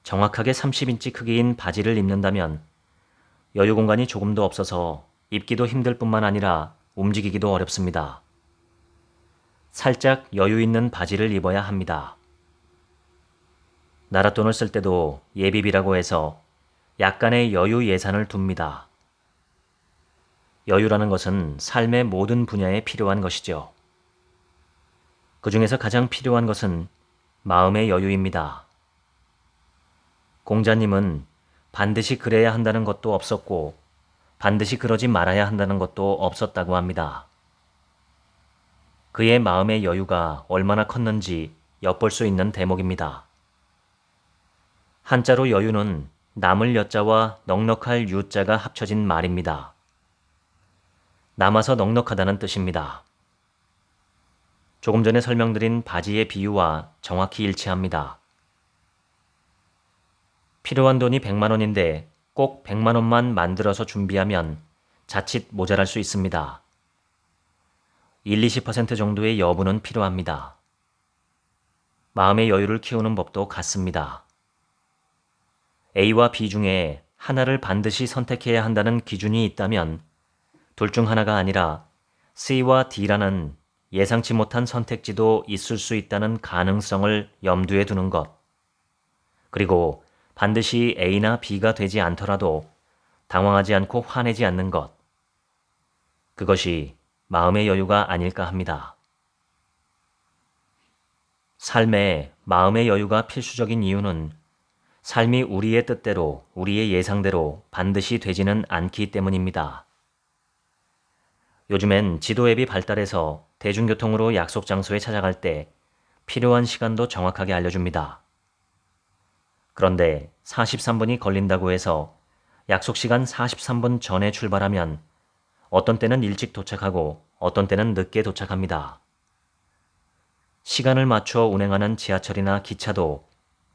정확하게 30인치 크기인 바지를 입는다면 여유 공간이 조금도 없어서 입기도 힘들 뿐만 아니라 움직이기도 어렵습니다. 살짝 여유 있는 바지를 입어야 합니다. 나랏돈을 쓸 때도 예비비라고 해서 약간의 여유 예산을 둡니다. 여유라는 것은 삶의 모든 분야에 필요한 것이죠. 그 중에서 가장 필요한 것은 마음의 여유입니다. 공자님은 반드시 그래야 한다는 것도 없었고 반드시 그러지 말아야 한다는 것도 없었다고 합니다. 그의 마음의 여유가 얼마나 컸는지 엿볼 수 있는 대목입니다. 한자로 여유는 남을 여자와 넉넉할 유자가 합쳐진 말입니다. 남아서 넉넉하다는 뜻입니다. 조금 전에 설명드린 바지의 비유와 정확히 일치합니다. 필요한 돈이 100만 원인데 꼭 100만 원만 만들어서 준비하면 자칫 모자랄 수 있습니다. 20% 정도의 여분은 필요합니다. 마음의 여유를 키우는 법도 같습니다. A와 B 중에 하나를 반드시 선택해야 한다는 기준이 있다면 둘 중 하나가 아니라 C와 D라는 예상치 못한 선택지도 있을 수 있다는 가능성을 염두에 두는 것. 그리고 반드시 A나 B가 되지 않더라도 당황하지 않고 화내지 않는 것. 그것이 마음의 여유가 아닐까 합니다. 삶에 마음의 여유가 필수적인 이유는 삶이 우리의 뜻대로, 우리의 예상대로 반드시 되지는 않기 때문입니다. 요즘엔 지도 앱이 발달해서 대중교통으로 약속 장소에 찾아갈 때 필요한 시간도 정확하게 알려줍니다. 그런데 43분이 걸린다고 해서 약속 시간 43분 전에 출발하면 어떤 때는 일찍 도착하고 어떤 때는 늦게 도착합니다. 시간을 맞춰 운행하는 지하철이나 기차도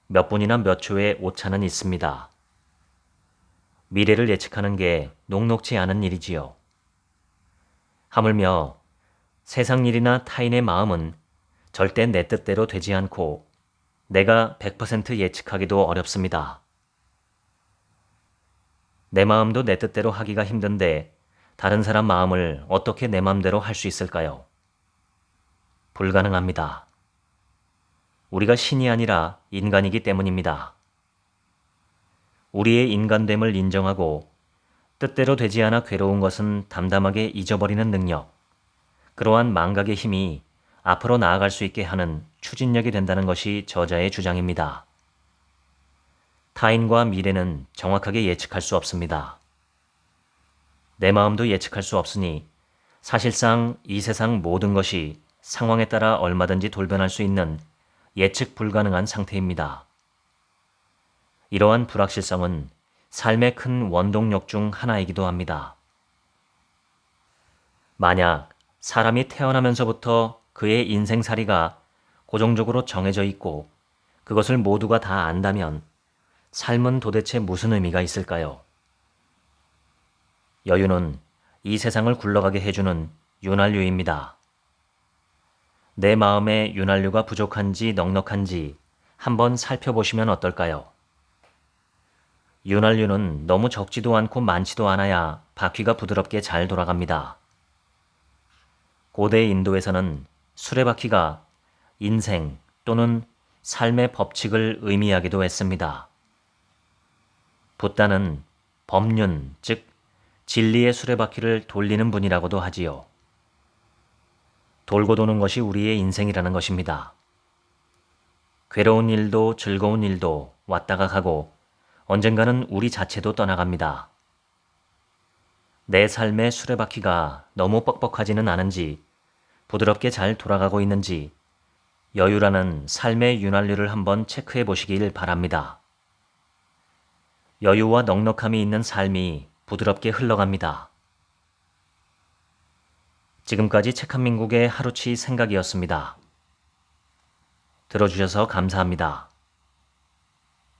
몇 분이나 몇 초의 오차는 있습니다. 미래를 예측하는 게 녹록지 않은 일이지요. 하물며 세상 일이나 타인의 마음은 절대 내 뜻대로 되지 않고 내가 100% 예측하기도 어렵습니다. 내 마음도 내 뜻대로 하기가 힘든데 다른 사람 마음을 어떻게 내 마음대로 할 수 있을까요? 불가능합니다. 우리가 신이 아니라 인간이기 때문입니다. 우리의 인간됨을 인정하고 뜻대로 되지 않아 괴로운 것은 담담하게 잊어버리는 능력, 그러한 망각의 힘이 앞으로 나아갈 수 있게 하는 추진력이 된다는 것이 저자의 주장입니다. 타인과 미래는 정확하게 예측할 수 없습니다. 내 마음도 예측할 수 없으니 사실상 이 세상 모든 것이 상황에 따라 얼마든지 돌변할 수 있는 예측 불가능한 상태입니다. 이러한 불확실성은 삶의 큰 원동력 중 하나이기도 합니다. 만약 사람이 태어나면서부터 그의 인생살이가 고정적으로 정해져 있고 그것을 모두가 다 안다면 삶은 도대체 무슨 의미가 있을까요? 여유는 이 세상을 굴러가게 해주는 윤활유입니다. 내 마음에 윤활유가 부족한지 넉넉한지 한번 살펴보시면 어떨까요? 윤활유는 너무 적지도 않고 많지도 않아야 바퀴가 부드럽게 잘 돌아갑니다. 고대 인도에서는 수레바퀴가 인생 또는 삶의 법칙을 의미하기도 했습니다. 붓다는 법륜, 즉 진리의 수레바퀴를 돌리는 분이라고도 하지요. 돌고 도는 것이 우리의 인생이라는 것입니다. 괴로운 일도 즐거운 일도 왔다가 가고 언젠가는 우리 자체도 떠나갑니다. 내 삶의 수레바퀴가 너무 뻑뻑하지는 않은지 부드럽게 잘 돌아가고 있는지 여유라는 삶의 윤활유를 한번 체크해 보시길 바랍니다. 여유와 넉넉함이 있는 삶이 부드럽게 흘러갑니다. 지금까지 책 한 민국의 하루치 생각이었습니다. 들어주셔서 감사합니다.